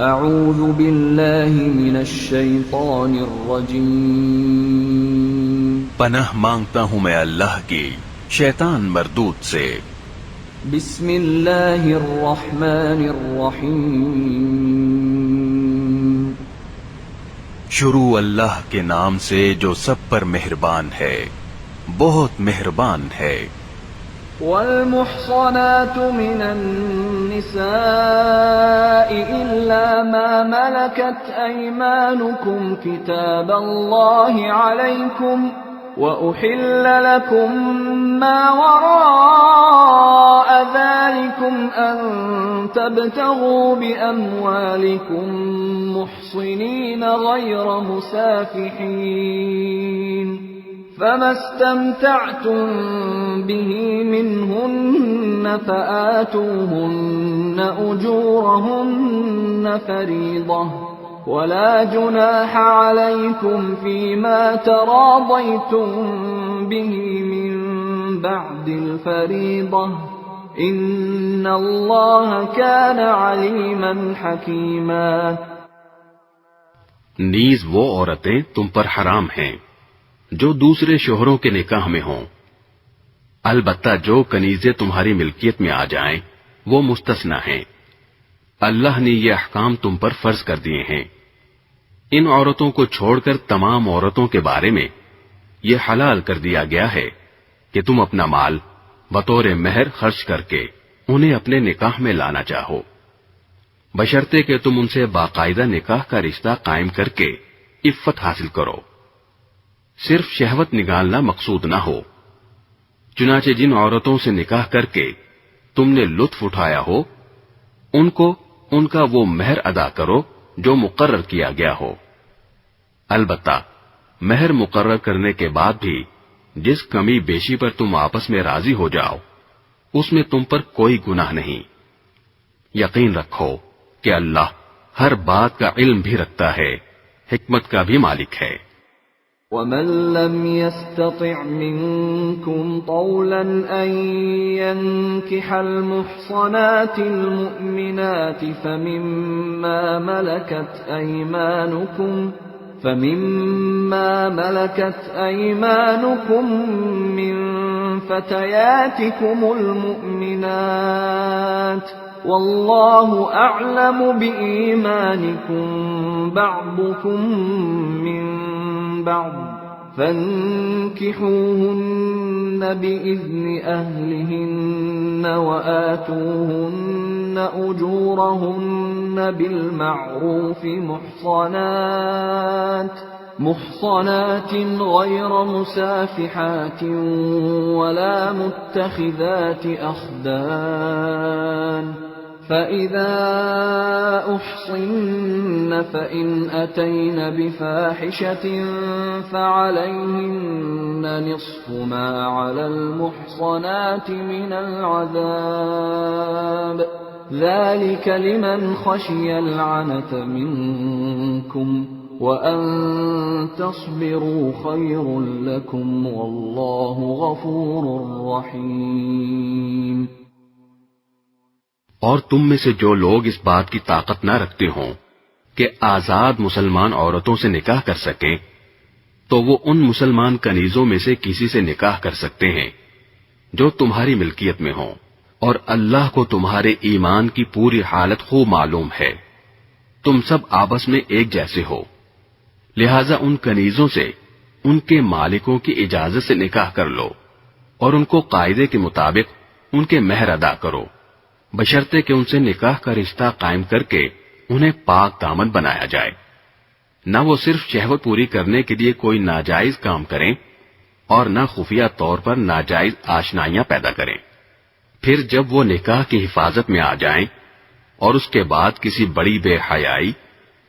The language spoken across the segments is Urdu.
اعوذ باللہ من الشیطان الرجیم پناہ مانگتا ہوں میں اللہ کی شیطان مردود سے۔ بسم اللہ الرحمن الرحیم شروع اللہ کے نام سے جو سب پر مہربان ہے، بہت مہربان ہے۔ والمحصنات من النساء إلا ما ملكت أيمانكم كتاب الله عليكم وأحل لكم ما وراء ذلكم أن تبتغوا بأموالكم محصنين غير مسافحين فما استمتعتم به منهن فآتوهن أجورهن فريضة ولا جناح عليكم فيما تراضيتم به من بعد الفريضة إن الله كان عليما حكيما۔ نیز وہ عورتیں تم پر حرام ہیں جو دوسرے شوہروں کے نکاح میں ہوں، البتہ جو کنیزیں تمہاری ملکیت میں آ جائیں وہ مستثنی ہیں۔ اللہ نے یہ احکام تم پر فرض کر دیے ہیں۔ ان عورتوں کو چھوڑ کر تمام عورتوں کے بارے میں یہ حلال کر دیا گیا ہے کہ تم اپنا مال بطور مہر خرچ کر کے انہیں اپنے نکاح میں لانا چاہو، بشرطے کہ تم ان سے باقاعدہ نکاح کا رشتہ قائم کر کے عفت حاصل کرو۔ صرف شہوت نگالنا مقصود نہ ہو۔ چنانچہ جن عورتوں سے نکاح کر کے تم نے لطف اٹھایا ہو ان کا وہ مہر ادا کرو جو مقرر کیا گیا ہو۔ البتہ مہر مقرر کرنے کے بعد بھی جس کمی بیشی پر تم آپس میں راضی ہو جاؤ اس میں تم پر کوئی گناہ نہیں۔ یقین رکھو کہ اللہ ہر بات کا علم بھی رکھتا ہے، حکمت کا بھی مالک ہے۔ وَمَن لَّمْ يَسْتَطِعْ مِنكُمْ طَوْلًا أَن يَنكِحَ الْمُحْصَنَاتِ الْمُؤْمِنَاتِ فَمِمَّا مَلَكَتْ أَيْمَانُكُم مِّن فَتَيَاتِكُمُ الْمُؤْمِنَاتِ وَاللَّهُ أَعْلَمُ بِإِيمَانِكُم بَعْضُكُم مِّن بعض فانكحوهن بإذن أهلهن وآتوهن أجورهن بالمعروف محصنات غير مسافحات ولا متخذات أخدان فَإِذَا أُحْصِنَّ فَإِنْ أَتَيْنَ بِفَاحِشَةٍ فَعَلَيْهِنَّ نِصْفُ مَا عَلَى الْمُحْصَنَاتِ مِنَ الْعَذَابِ ذَلِكَ لِمَنْ خَشِيَ الْعَنَتَ مِنكُمْ وَأَن تَصْبِرُوا خَيْرٌ لَكُمْ وَاللَّهُ غَفُورٌ رَحِيمٌ۔ اور تم میں سے جو لوگ اس بات کی طاقت نہ رکھتے ہوں کہ آزاد مسلمان عورتوں سے نکاح کر سکیں تو وہ ان مسلمان کنیزوں میں سے کسی سے نکاح کر سکتے ہیں جو تمہاری ملکیت میں ہوں، اور اللہ کو تمہارے ایمان کی پوری حالت خوب معلوم ہے۔ تم سب آپس میں ایک جیسے ہو، لہذا ان کنیزوں سے ان کے مالکوں کی اجازت سے نکاح کر لو اور ان کو قاعدے کے مطابق ان کے مہر ادا کرو، بشرطے کہ ان سے نکاح کا رشتہ قائم کر کے انہیں پاک دامن بنایا جائے، نہ وہ صرف شہوت پوری کرنے کے لیے کوئی ناجائز کام کریں اور نہ خفیہ طور پر ناجائز آشنائیاں پیدا کریں۔ پھر جب وہ نکاح کی حفاظت میں آ جائیں اور اس کے بعد کسی بڑی بے حیائی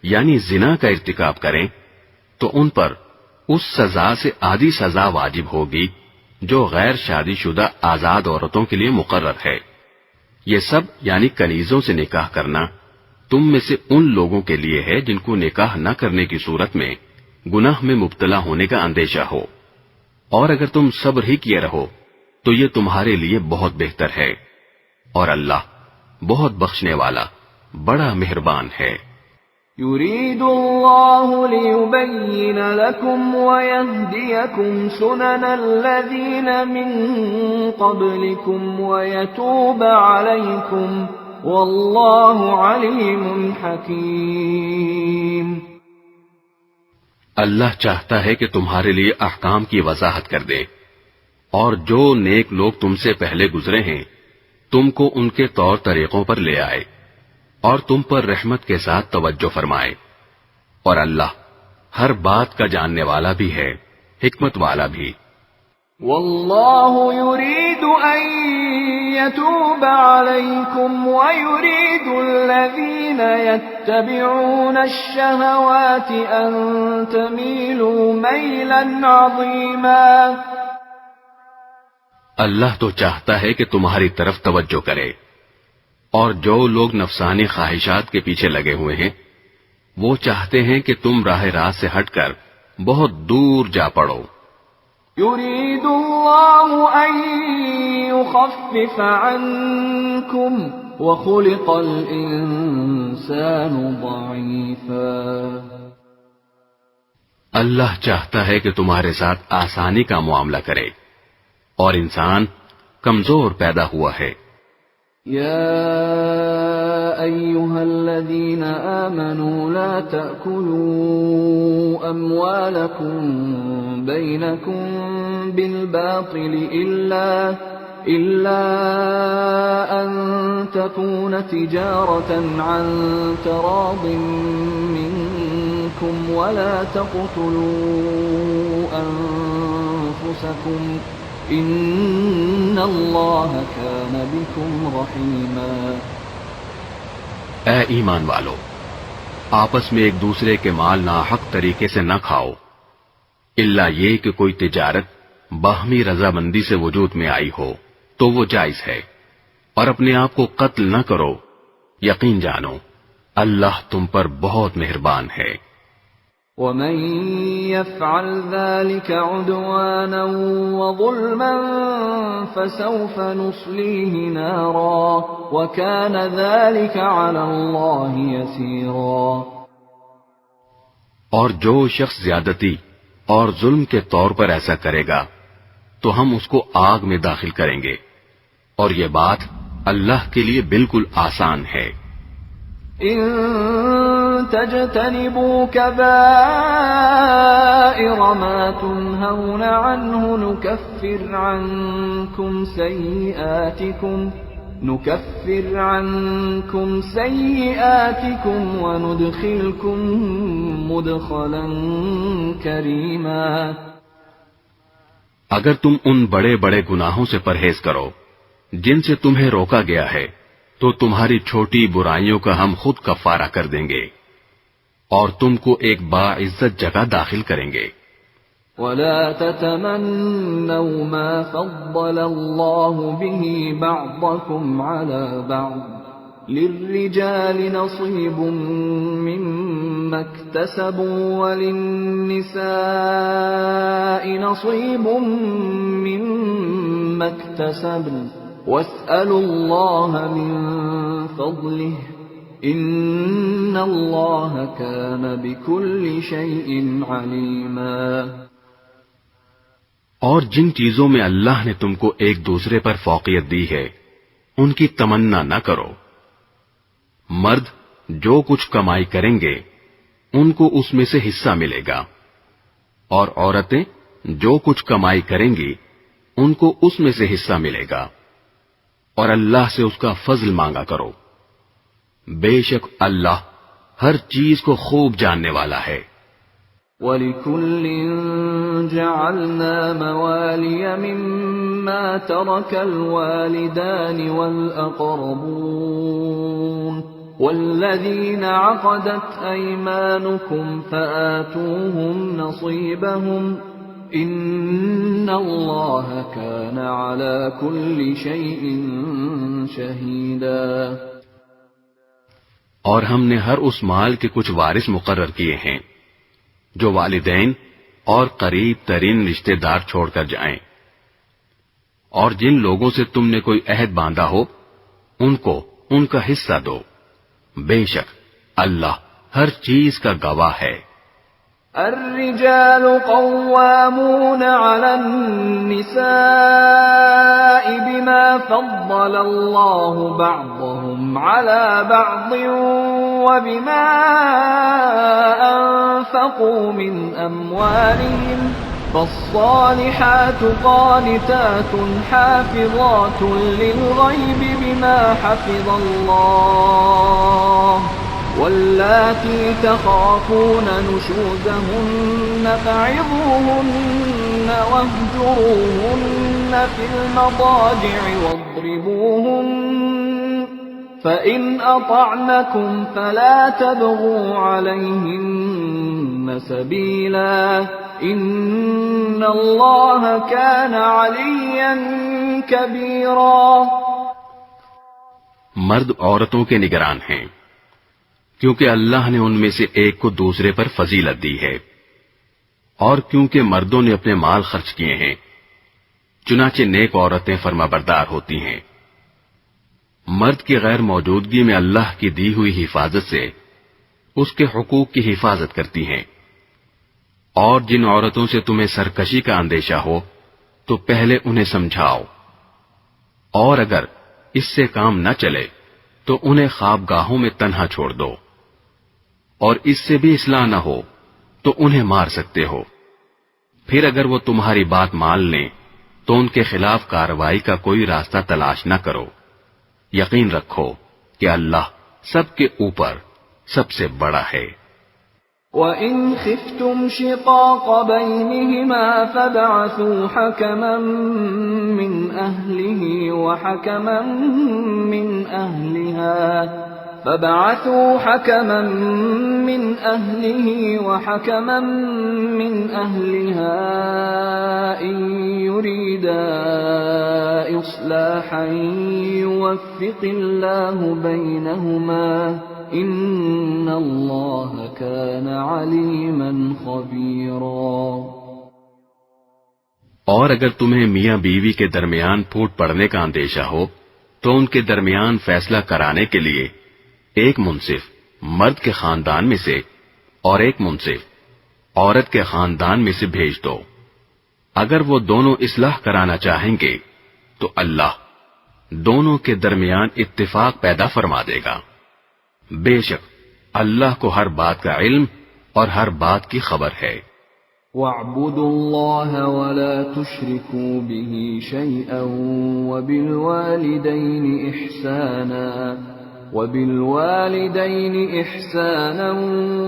یعنی زنا کا ارتکاب کریں تو ان پر اس سزا سے آدھی سزا واجب ہوگی جو غیر شادی شدہ آزاد عورتوں کے لیے مقرر ہے۔ یہ سب یعنی کنیزوں سے نکاح کرنا تم میں سے ان لوگوں کے لیے ہے جن کو نکاح نہ کرنے کی صورت میں گناہ میں مبتلا ہونے کا اندیشہ ہو، اور اگر تم صبر ہی کیے رہو تو یہ تمہارے لیے بہت بہتر ہے، اور اللہ بہت بخشنے والا بڑا مہربان ہے۔ يريد الله ليبين لكم ويهديكم سنن الذين من قبلكم ويتوب عليكم والله عليم حكيم۔ اللہ چاہتا ہے کہ تمہارے لیے احکام کی وضاحت کر دے، اور جو نیک لوگ تم سے پہلے گزرے ہیں تم کو ان کے طور طریقوں پر لے آئے اور تم پر رحمت کے ساتھ توجہ فرمائے، اور اللہ ہر بات کا جاننے والا بھی ہے، حکمت والا بھی۔ واللہ یرید ان یتوب علیکم ویرید الذین یتبعون الشہوات ان تمیلوا میلا عظیما۔ اللہ تو چاہتا ہے کہ تمہاری طرف توجہ کرے، اور جو لوگ نفسانی خواہشات کے پیچھے لگے ہوئے ہیں وہ چاہتے ہیں کہ تم راہ راست سے ہٹ کر بہت دور جا پڑو۔ یرید اللہ ان یخفف عنکم وخلق الانسان ضعیفا۔ اللہ چاہتا ہے کہ تمہارے ساتھ آسانی کا معاملہ کرے، اور انسان کمزور پیدا ہوا ہے۔ يا أيها الذين آمنوا لا تأكلوا أموالكم بينكم بالباطل إلا أن تكون تجارة عن تراض منكم ولا تقتلوا أنفسكم ان اللہ کان بکم رحیما۔ اے ایمان والو، آپس میں ایک دوسرے کے مال ناحق طریقے سے نہ کھاؤ، الا یہ کہ کوئی تجارت باہمی رضامندی سے وجود میں آئی ہو تو وہ جائز ہے، اور اپنے آپ کو قتل نہ کرو، یقین جانو اللہ تم پر بہت مہربان ہے۔ ومن يفعل ذلك عدوانا وظلما فسوف نصليه نارا وكان ذلك على الله يسيرا۔ اور جو شخص زیادتی اور ظلم کے طور پر ایسا کرے گا تو ہم اس کو آگ میں داخل کریں گے، اور یہ بات اللہ کے لیے بالکل آسان ہے۔ ان تجتنبوا كبائر ما تنهون عنه نكفر عنكم سيئاتكم وندخلكم مدخلا كريما۔ اگر تم ان بڑے بڑے گناہوں سے پرہیز کرو جن سے تمہیں روکا گیا ہے تو تمہاری چھوٹی برائیوں کا ہم خود کفارہ کر دیں گے، اور تم کو ایک باعزت جگہ داخل کریں گے۔ ولا تتمنوا ما فضل الله به بعضكم على بعض للرجال نصيب مما اكتسبوا وللنساء نصيب مما اكتسبن واسألوا الله من فضله ان اللہ کان بکل شیء علیما۔ اور جن چیزوں میں اللہ نے تم کو ایک دوسرے پر فوقیت دی ہے ان کی تمنا نہ کرو۔ مرد جو کچھ کمائی کریں گے ان کو اس میں سے حصہ ملے گا، اور عورتیں جو کچھ کمائی کریں گی ان کو اس میں سے حصہ ملے گا، اور اللہ سے اس کا فضل مانگا کرو، بے شک اللہ ہر چیز کو خوب جاننے والا ہے۔ وَلِكُلٍّ جَعَلْنَا مَوَالِيَ مِمَّا تَرَكَ الْوَالِدَانِ وَالْأَقْرَبُونَ وَالَّذِينَ عَقَدَتْ أَيْمَانُكُمْ فَآتُوهُمْ نَصِيبَهُمْ إِنَّ اللَّهَ كَانَ عَلَى كُلِّ شَيْءٍ شَهِيدًا۔ اور ہم نے ہر اس مال کے کچھ وارث مقرر کیے ہیں جو والدین اور قریب ترین رشتہ دار چھوڑ کر جائیں، اور جن لوگوں سے تم نے کوئی عہد باندھا ہو ان کو ان کا حصہ دو، بے شک اللہ ہر چیز کا گواہ ہے۔ الرجال قوامون على النساء بما فضل الله بعضهم على بعض وبما أنفقوا من أموالهم فالصالحات قانتات حافظات للغيب بما حفظ الله واللاتي تخافون نشوزهن فعظوهن واهجروهن في المضاجع واضربوهن فإن أطعنكم فلا تبغوا عليهن سبيلا إن الله كان عليا كبيرا۔ مرد عورتوں کے نگران ہیں کیونکہ اللہ نے ان میں سے ایک کو دوسرے پر فضیلت دی ہے، اور کیونکہ مردوں نے اپنے مال خرچ کیے ہیں، چنانچہ نیک عورتیں فرما بردار ہوتی ہیں۔ مرد کی غیر موجودگی میں اللہ کی دی ہوئی حفاظت سے اس کے حقوق کی حفاظت کرتی ہیں، اور جن عورتوں سے تمہیں سرکشی کا اندیشہ ہو تو پہلے انہیں سمجھاؤ، اور اگر اس سے کام نہ چلے تو انہیں خوابگاہوں میں تنہا چھوڑ دو، اور اس سے بھی اصلاح نہ ہو تو انہیں مار سکتے ہو۔ پھر اگر وہ تمہاری بات مان لیں تو ان کے خلاف کارروائی کا کوئی راستہ تلاش نہ کرو۔ یقین رکھو کہ اللہ سب کے اوپر سب سے بڑا ہے۔ وَإِنْ خِفْتُمْ شِقَاقَ بَيْنِهِمَا فَابْعَثُوا حَكَمًا مِّنْ أَهْلِهِ وَحَكَمًا مِّنْ أَهْلِهَا إِنْ يُرِيدَا إِصْلَاحًا يُوَفِّقِ اللَّهُ بَيْنَهُمَا إِنَّ اللَّهَ كَانَ عَلِيمًا خَبِيرًا۔ اور اگر تمہیں میاں بیوی کے درمیان پھوٹ پڑنے کا اندیشہ ہو تو ان کے درمیان فیصلہ کرانے کے لیے ایک منصف مرد کے خاندان میں سے اور ایک منصف عورت کے خاندان میں سے بھیج دو۔ اگر وہ دونوں اصلاح کرانا چاہیں گے تو اللہ دونوں کے درمیان اتفاق پیدا فرما دے گا۔ بے شک اللہ کو ہر بات کا علم اور ہر بات کی خبر ہے۔ وَاعْبُدُوا اللَّهَ وَلَا تُشْرِكُوا بِهِ شَيْئًا وَبِالْوَالِدَيْنِ إِحْسَانًا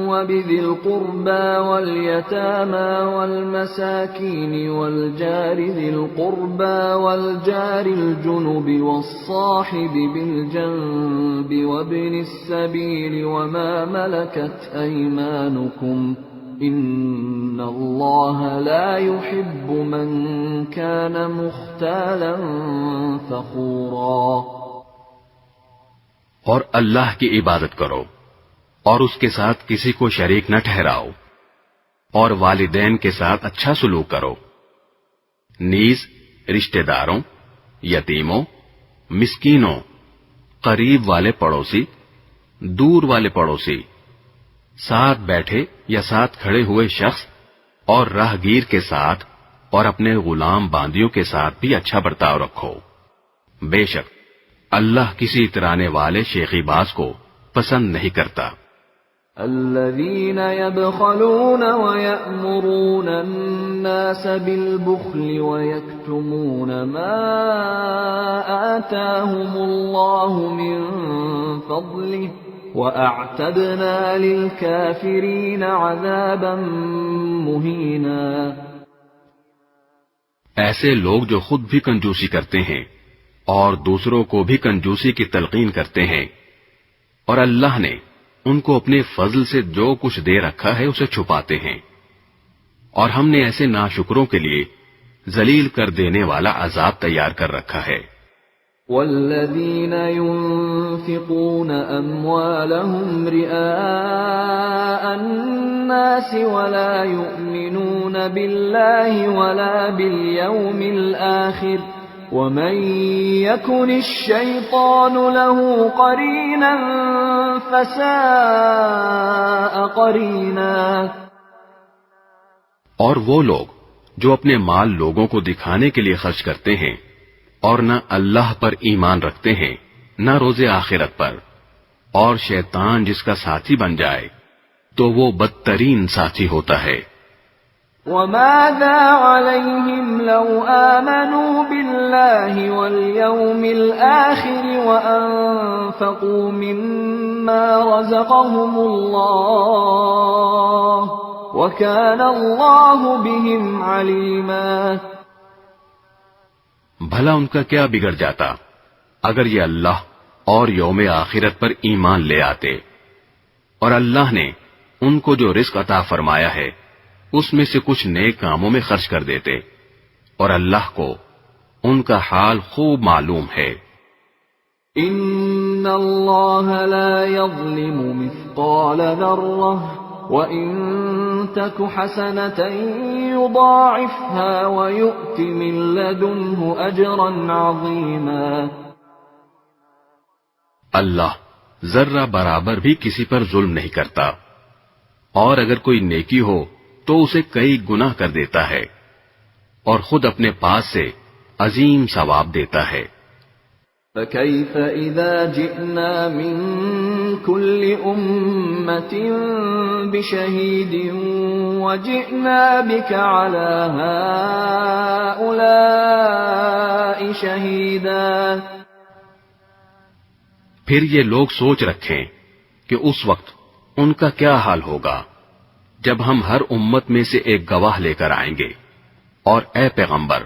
وَبِذِي الْقُرْبَى وَالْيَتَامَى وَالْمَسَاكِينِ وَالْجَارِ ذِي الْقُرْبَى وَالْجَارِ الْجُنُبِ وَالصَّاحِبِ بِالْجَنبِ وَابْنِ السَّبِيلِ وَمَا مَلَكَتْ أَيْمَانُكُمْ إِنَّ اللَّهَ لَا يُحِبُّ مَنْ كَانَ مُخْتَالًا فَخُورًا۔ اور اللہ کی عبادت کرو اور اس کے ساتھ کسی کو شریک نہ ٹھہراؤ، اور والدین کے ساتھ اچھا سلوک کرو، نیز رشتہ داروں، یتیموں، مسکینوں، قریب والے پڑوسی، دور والے پڑوسی، ساتھ بیٹھے یا ساتھ کھڑے ہوئے شخص اور راہگیر کے ساتھ اور اپنے غلام باندیوں کے ساتھ بھی اچھا برتاؤ رکھو۔ بے شک اللہ کسی اترانے والے شیخی باز کو پسند نہیں کرتا۔ الذين يبخلون ويأمرون الناس بالبخل ويكتمون ما آتاهم الله من فضله وأعتدنا للكافرين عذابا مهينا۔ ایسے لوگ جو خود بھی کنجوسی کرتے ہیں اور دوسروں کو بھی کنجوسی کی تلقین کرتے ہیں، اور اللہ نے ان کو اپنے فضل سے جو کچھ دے رکھا ہے اسے چھپاتے ہیں، اور ہم نے ایسے ناشکروں کے لیے ذلیل کر دینے والا عذاب تیار کر رکھا ہے۔ والذین ينفقون اموالهم رئاء الناس ولا يؤمنون بالله ولا باليوم الآخر ومن يكن الشيطان له قرينا فساء قرینا. اور وہ لوگ جو اپنے مال لوگوں کو دکھانے کے لیے خرچ کرتے ہیں اور نہ اللہ پر ایمان رکھتے ہیں نہ روز آخرت پر، اور شیطان جس کا ساتھی بن جائے تو وہ بدترین ساتھی ہوتا ہے. وَمَاذَا عَلَيْهِمْ لَوْ آمَنُوا بِاللَّهِ وَالْيَوْمِ الْآخِرِ وَأَنفَقُوا مِمَّا رَزَقَهُمُ اللَّهُ وَكَانَ اللَّهُ بِهِمْ عَلِيمًا. بھلا ان کا کیا بگڑ جاتا اگر یہ اللہ اور یوم آخرت پر ایمان لے آتے، اور اللہ نے ان کو جو رزق عطا فرمایا ہے اس میں سے کچھ نیک کاموں میں خرچ کر دیتے، اور اللہ کو ان کا حال خوب معلوم ہے. ان اللہ لا یظلم مثقال ذرہ وَإِن تَكُ حَسَنَةً يُضَاعِفْهَا وَيُؤْتِ مِن لَّدُنْهُ أَجْرًا عَظِيمًا. اللہ ذرہ برابر بھی کسی پر ظلم نہیں کرتا، اور اگر کوئی نیکی ہو تو اسے کئی گنا کر دیتا ہے، اور خود اپنے پاس سے عظیم ثواب دیتا ہے. فَكَيْفَ إِذَا جِئْنَا مِن كُلِّ أُمَّةٍ بِشَهِيدٍ وَجِئْنَا بِكَ عَلَى هَٰؤُلَاءِ شَهِيدًا. پھر یہ لوگ سوچ رکھیں کہ اس وقت ان کا کیا حال ہوگا جب ہم ہر امت میں سے ایک گواہ لے کر آئیں گے، اور اے پیغمبر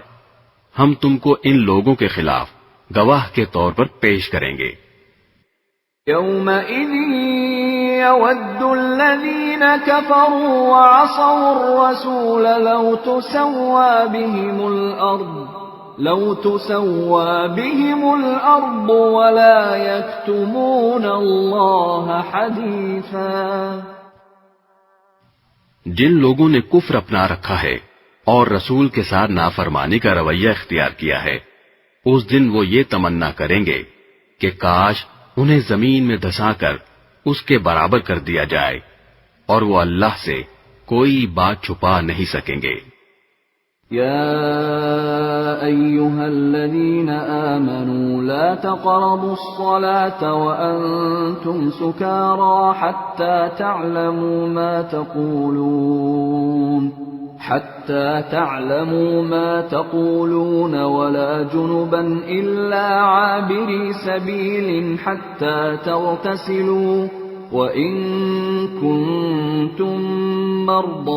ہم تم کو ان لوگوں کے خلاف گواہ کے طور پر پیش کریں گے. يَوْمَئِذٍ يَوَدُّ الَّذِينَ كَفَرُوا وَعَصَوُا الرَّسُولَ لَوْ تُسَوَّىٰ بِهِمُ الْأَرْضُ وَلَا يَكْتُمُونَ اللَّهَ حَدِيثًا. جن لوگوں نے کفر اپنا رکھا ہے اور رسول کے ساتھ نافرمانی کا رویہ اختیار کیا ہے، اس دن وہ یہ تمنا کریں گے کہ کاش انہیں زمین میں دھسا کر اس کے برابر کر دیا جائے، اور وہ اللہ سے کوئی بات چھپا نہیں سکیں گے. يا أيها الذين آمنوا لا تقربوا الصلاة وأنتم سكارى حتى تعلموا ما تقولون ولا جنبا إلا عابري سبيل حتى تغتسلوا وَإِن كُنتُم مَّرْضَىٰ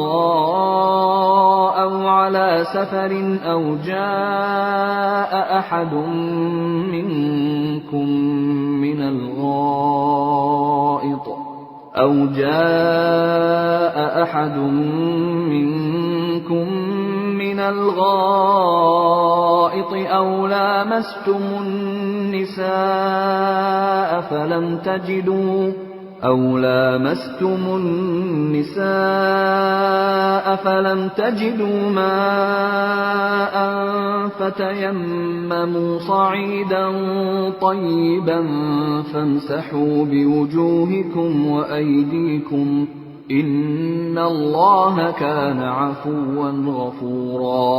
أَوْ عَلَىٰ سَفَرٍ أَوْ جَاءَ أَحَدٌ مِّنكُم مِّنَ الْغَائِطِ أَوْ لَامَسْتُمُ النِّسَاءَ فَلَمْ تَجِدُوا مَاءً فَتَيَمَّمُوا صَعِيدًا طَيِّبًا فَامْسَحُوا بِوُجُوهِكُمْ وَأَيْدِيكُمْ إِنَّ اللَّهَ كَانَ عَفُوًّا غَفُورًا.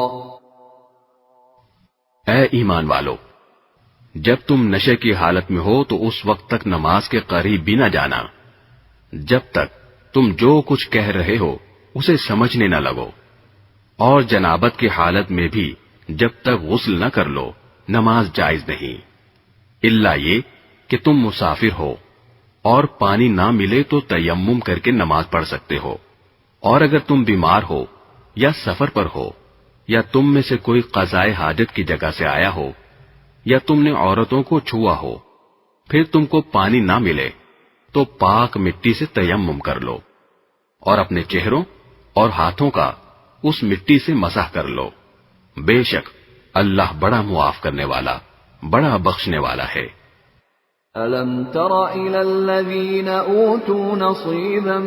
اے ایمان والو، جب تم نشے کی حالت میں ہو تو اس وقت تک نماز کے قریب بھی نہ جانا جب تک تم جو کچھ کہہ رہے ہو اسے سمجھنے نہ لگو، اور جنابت کی حالت میں بھی جب تک غسل نہ کر لو نماز جائز نہیں، الا یہ کہ تم مسافر ہو اور پانی نہ ملے تو تیمم کر کے نماز پڑھ سکتے ہو، اور اگر تم بیمار ہو یا سفر پر ہو یا تم میں سے کوئی قضائے حاجت کی جگہ سے آیا ہو یا تم نے عورتوں کو چھوا ہو، پھر تم کو پانی نہ ملے تو پاک مٹی سے تیمم کر لو، اور اپنے چہروں اور ہاتھوں کا اس مٹی سے مسح کر لو. بے شک اللہ بڑا معاف کرنے والا بڑا بخشنے والا ہے. أَلَمْ تَرَ إِلَى الَّذِينَ أُوتُوا نَصِيبًا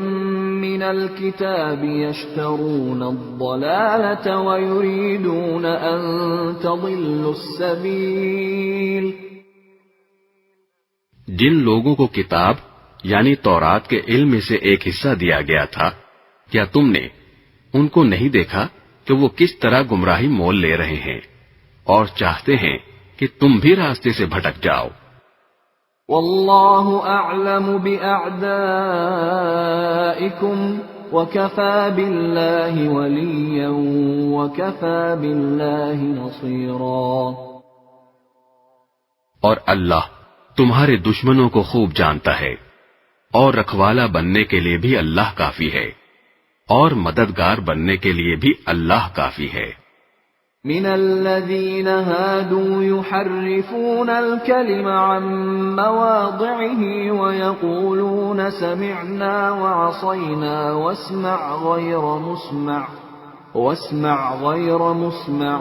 مِّنَ الْكِتَابِ يَشْتَرُونَ الضَّلَالَةَ وَيُرِيدُونَ أَن تَضِلُّوا السَّبِيلَ. جن لوگوں کو کتاب یعنی تورات کے علم میں سے ایک حصہ دیا گیا تھا، کیا تم نے ان کو نہیں دیکھا کہ وہ کس طرح گمراہی مول لے رہے ہیں اور چاہتے ہیں کہ تم بھی راستے سے بھٹک جاؤ؟ واللہ اعلم باعدائکم وکفى باللہ ولیا وکفى باللہ نصیرا، اور اللہ تمہارے دشمنوں کو خوب جانتا ہے، اور رکھوالا بننے کے لیے بھی اللہ کافی ہے، اور مددگار بننے کے لیے بھی اللہ کافی ہے۔ من الذين هادوا يحرفون الكلم عن مواضعه ويقولون سمعنا وعصينا واسمع غير مسمع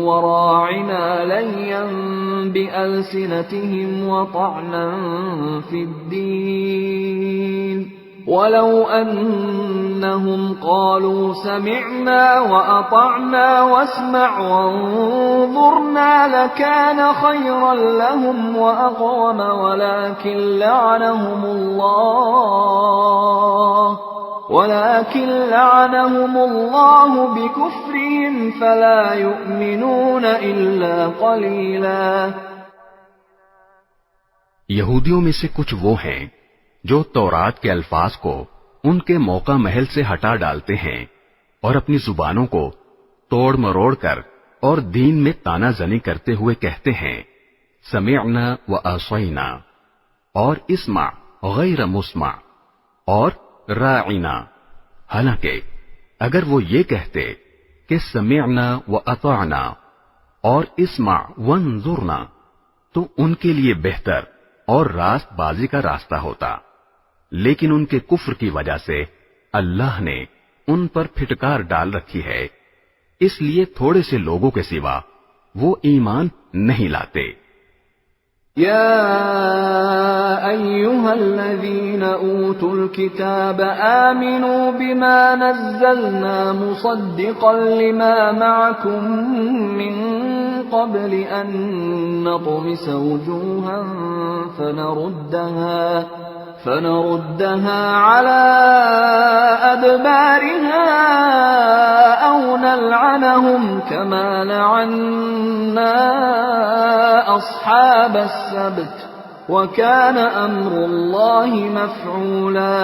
وراعنا ليا بألسنتهم وطعنا في الدين ولو أنهم قالوا سمعنا وأطعنا واسمع وانظرنا لكان خيرا لهم وأقوم ولكن لعنهم الله بكفرهم فلا يؤمنون إلا قليلا۔ یہودیوں میں سے کچھ وہ ہیں جو تورات کے الفاظ کو ان کے موقع محل سے ہٹا ڈالتے ہیں اور اپنی زبانوں کو توڑ مروڑ کر اور دین میں تانا زنی کرتے ہوئے کہتے ہیں سمعنا وعصینا، اور اسمع غیر مسمع، اور راعنا، حالانکہ اگر وہ یہ کہتے کہ سمعنا واطعنا اور اسمع وانظرنا تو ان کے لیے بہتر اور راست بازی کا راستہ ہوتا، لیکن ان کے کفر کی وجہ سے اللہ نے ان پر پھٹکار ڈال رکھی ہے، اس لیے تھوڑے سے لوگوں کے سوا وہ ایمان نہیں لاتے۔ يا أيها الذين أوتوا الكتاب آمنوا بما نزلنا مصدقا لما معكم من قبل أن نطمس وجوها فنردها على أدبارها أو نلعنهم كما لعنا أصحاب السبت وكان أمر الله مفعولا۔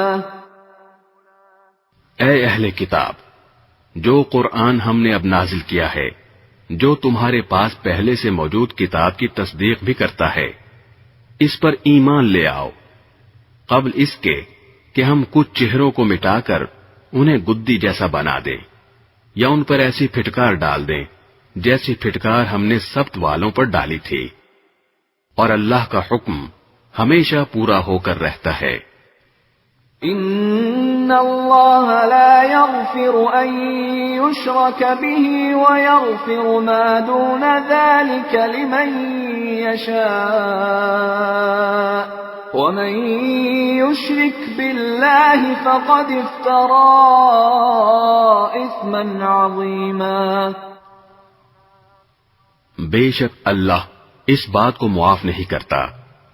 اے اہل کتاب، جو قرآن ہم نے اب نازل کیا ہے، جو تمہارے پاس پہلے سے موجود کتاب کی تصدیق بھی کرتا ہے، اس پر ایمان لے آؤ، قبل اس کے کہ ہم کچھ چہروں کو مٹا کر انہیں گدی جیسا بنا دیں، یا ان پر ایسی پھٹکار ڈال دیں جیسی پھٹکار ہم نے سبت والوں پر ڈالی تھی، اور اللہ کا حکم ہمیشہ پورا ہو کر رہتا ہے۔ ان اللہ لا يغفر ان يشرك به ويغفر ما دون ذلك لمن يشاء ومن يشرك بالله فقد افترى اثما عظيما۔ بے شک اللہ اس بات کو معاف نہیں کرتا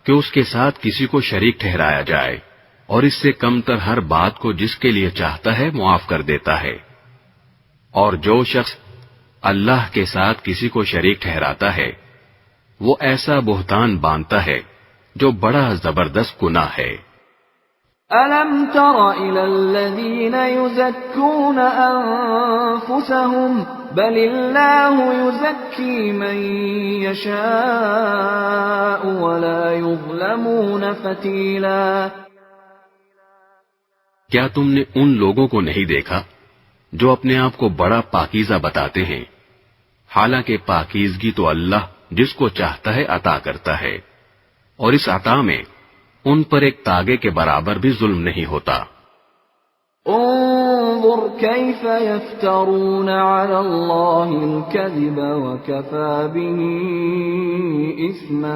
کہ اس کے ساتھ کسی کو شریک ٹھہرایا جائے، اور اس سے کم تر ہر بات کو جس کے لیے چاہتا ہے معاف کر دیتا ہے، اور جو شخص اللہ کے ساتھ کسی کو شریک ٹھہراتا ہے وہ ایسا بہتان باندھتا ہے جو بڑا زبردست گناہ ہے۔ أَلَمْ تَرَ إِلَى الَّذِينَ يُزَكُّونَ أَنفُسَهُم بَلِ اللَّهُ يُزَكِّي مَن يَشَاءُ وَلَا يُظْلَمُونَ فَتِيلًا۔ کیا تم نے ان لوگوں کو نہیں دیکھا جو اپنے آپ کو بڑا پاکیزہ بتاتے ہیں، حالانکہ پاکیزگی تو اللہ جس کو چاہتا ہے عطا کرتا ہے، اور اس عطا میں ان پر ایک تاگے کے برابر بھی ظلم نہیں ہوتا۔ انظر كيف يفترون على الله الكذب وكفى به إثما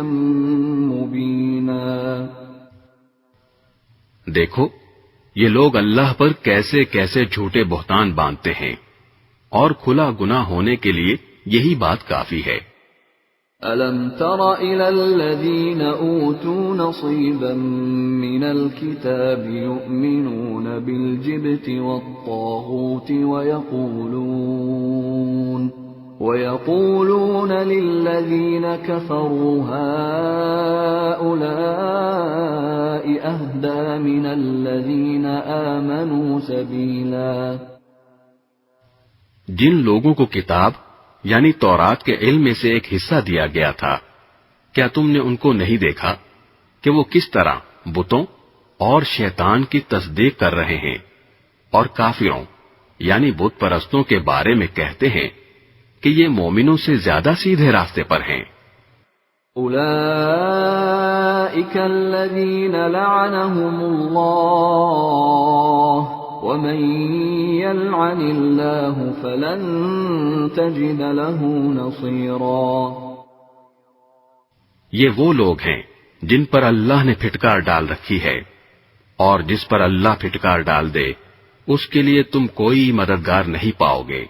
مبينا۔ دیکھو یہ لوگ اللہ پر کیسے کیسے جھوٹے بہتان باندھتے ہیں، اور کھلا گناہ ہونے کے لیے یہی بات کافی ہے۔ أَلَمْ تَرَ إِلَى الَّذِينَ أُوتُوا نَصِيبًا مِنَ الْكِتَابِ يُؤْمِنُونَ بِالْجِبْتِ وَالطَّاغُوتِ وَيَقُولُونَ لِلَّذِينَ كَفَرُوا هَؤُلَاءِ أَهْدَىٰ مِنَ الَّذِينَ آمَنُوا سَبِيلًا۔ جن لوگوں کو کتاب یعنی تورات کے علم میں سے ایک حصہ دیا گیا تھا، کیا تم نے ان کو نہیں دیکھا کہ وہ کس طرح بتوں اور شیطان کی تصدیق کر رہے ہیں، اور کافروں یعنی بت پرستوں کے بارے میں کہتے ہیں کہ یہ مومنوں سے زیادہ سیدھے راستے پر ہیں۔ اولئک الذین لعنهم اللہ ومن يلعن اللہ فلن تجد له نصیرا۔ یہ وہ لوگ ہیں جن پر اللہ نے پھٹکار ڈال رکھی ہے، اور جس پر اللہ پھٹکار ڈال دے اس کے لیے تم کوئی مددگار نہیں پاؤ گے۔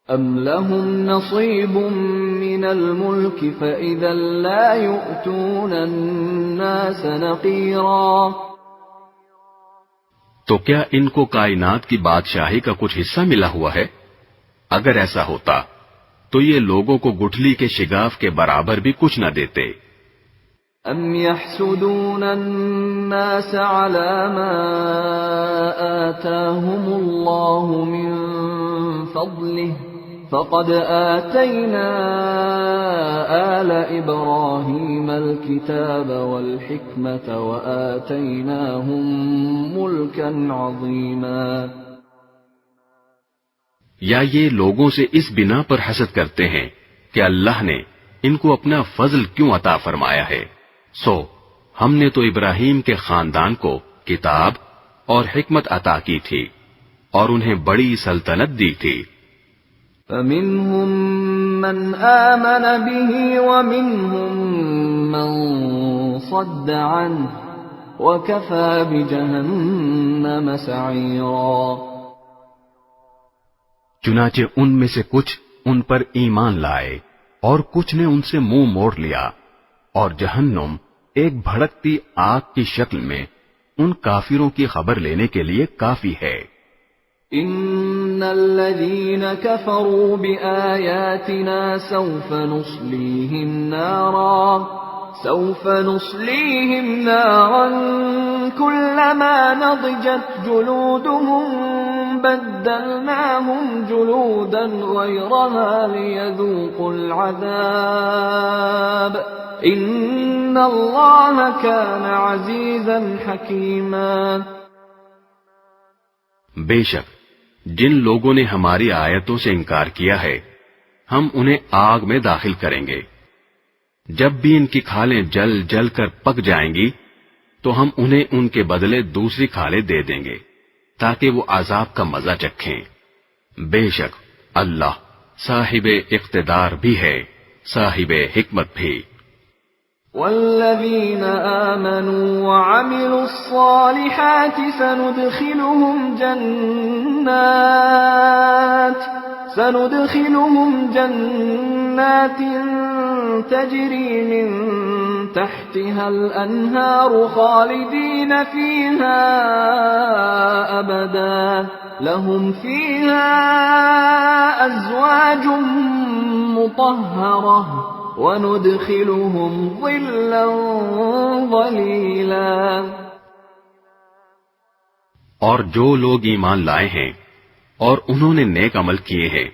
ام لهم نصیب من الملک فإذا لا يؤتون الناس نقیرا۔ تو کیا ان کو کائنات کی بادشاہی کا کچھ حصہ ملا ہوا ہے؟ اگر ایسا ہوتا تو یہ لوگوں کو گٹھلی کے شگاف کے برابر بھی کچھ نہ دیتے۔ ام يحسدون الناس على ما آتاهم الله من فضله فقد آتينا آل إبراهيم الكتاب والحكمة وآتيناهم ملكا عظيما۔ یا یہ لوگوں سے اس بنا پر حسد کرتے ہیں کہ اللہ نے ان کو اپنا فضل کیوں عطا فرمایا ہے، سو ہم نے تو ابراہیم کے خاندان کو کتاب اور حکمت عطا کی تھی اور انہیں بڑی سلطنت دی تھی۔ فَمِنْهُمْ مَنْ آمَنَ بِهِ وَمِنْهُمْ مَنْ صَدَّ عَنْهُ وَكَفَى بِجَهَنَّمَ سَعِيرًا۔ چنانچہ ان میں سے کچھ ان پر ایمان لائے اور کچھ نے ان سے منہ موڑ لیا، اور جہنم ایک بھڑکتی آگ کی شکل میں ان کافروں کی خبر لینے کے لیے کافی ہے۔ ان الذين كفروا بآياتنا سوف نصليهم نارا كلما نضجت جلودهم بدلناهم جلودا غيرها ليذوقوا العذاب ان الله كان عزيزا حكيما۔ بے شک جن لوگوں نے ہماری آیتوں سے انکار کیا ہے ہم انہیں آگ میں داخل کریں گے، جب بھی ان کی کھالیں جل جل کر پک جائیں گی تو ہم انہیں ان کے بدلے دوسری کھالیں دے دیں گے تاکہ وہ عذاب کا مزہ چکھیں۔ بے شک اللہ صاحب اقتدار بھی ہے، صاحب حکمت بھی۔ والذين آمنوا وعملوا الصالحات سندخلهم جنات تجري من تحتها الأنهار خالدين فيها أبدا لهم فيها أزواج مطهرة وَنُدْخِلُهُمْ ظِلًّا ظَلِيلًا۔ اور جو لوگ ایمان لائے ہیں اور انہوں نے نیک عمل کیے ہیں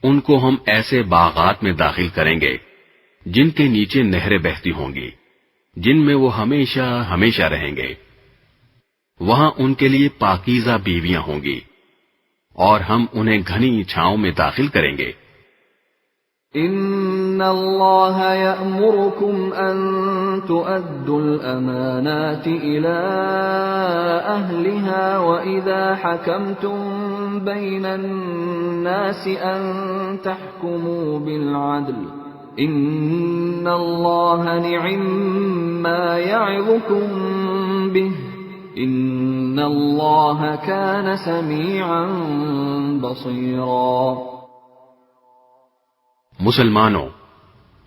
ان کو ہم ایسے باغات میں داخل کریں گے جن کے نیچے نہریں بہتی ہوں گی، جن میں وہ ہمیشہ ہمیشہ رہیں گے، وہاں ان کے لیے پاکیزہ بیویاں ہوں گی، اور ہم انہیں گھنی چھاؤں میں داخل کریں گے۔ ان اللہ یأمرکم ان تؤدوا الامانات الى اہلها واذا حکمتم بین الناس ان تحکموا بالعدل ان اللہ نعم ما یعظکم به ان اللہ کان سمیعا بصیرا۔ مسلمانوں،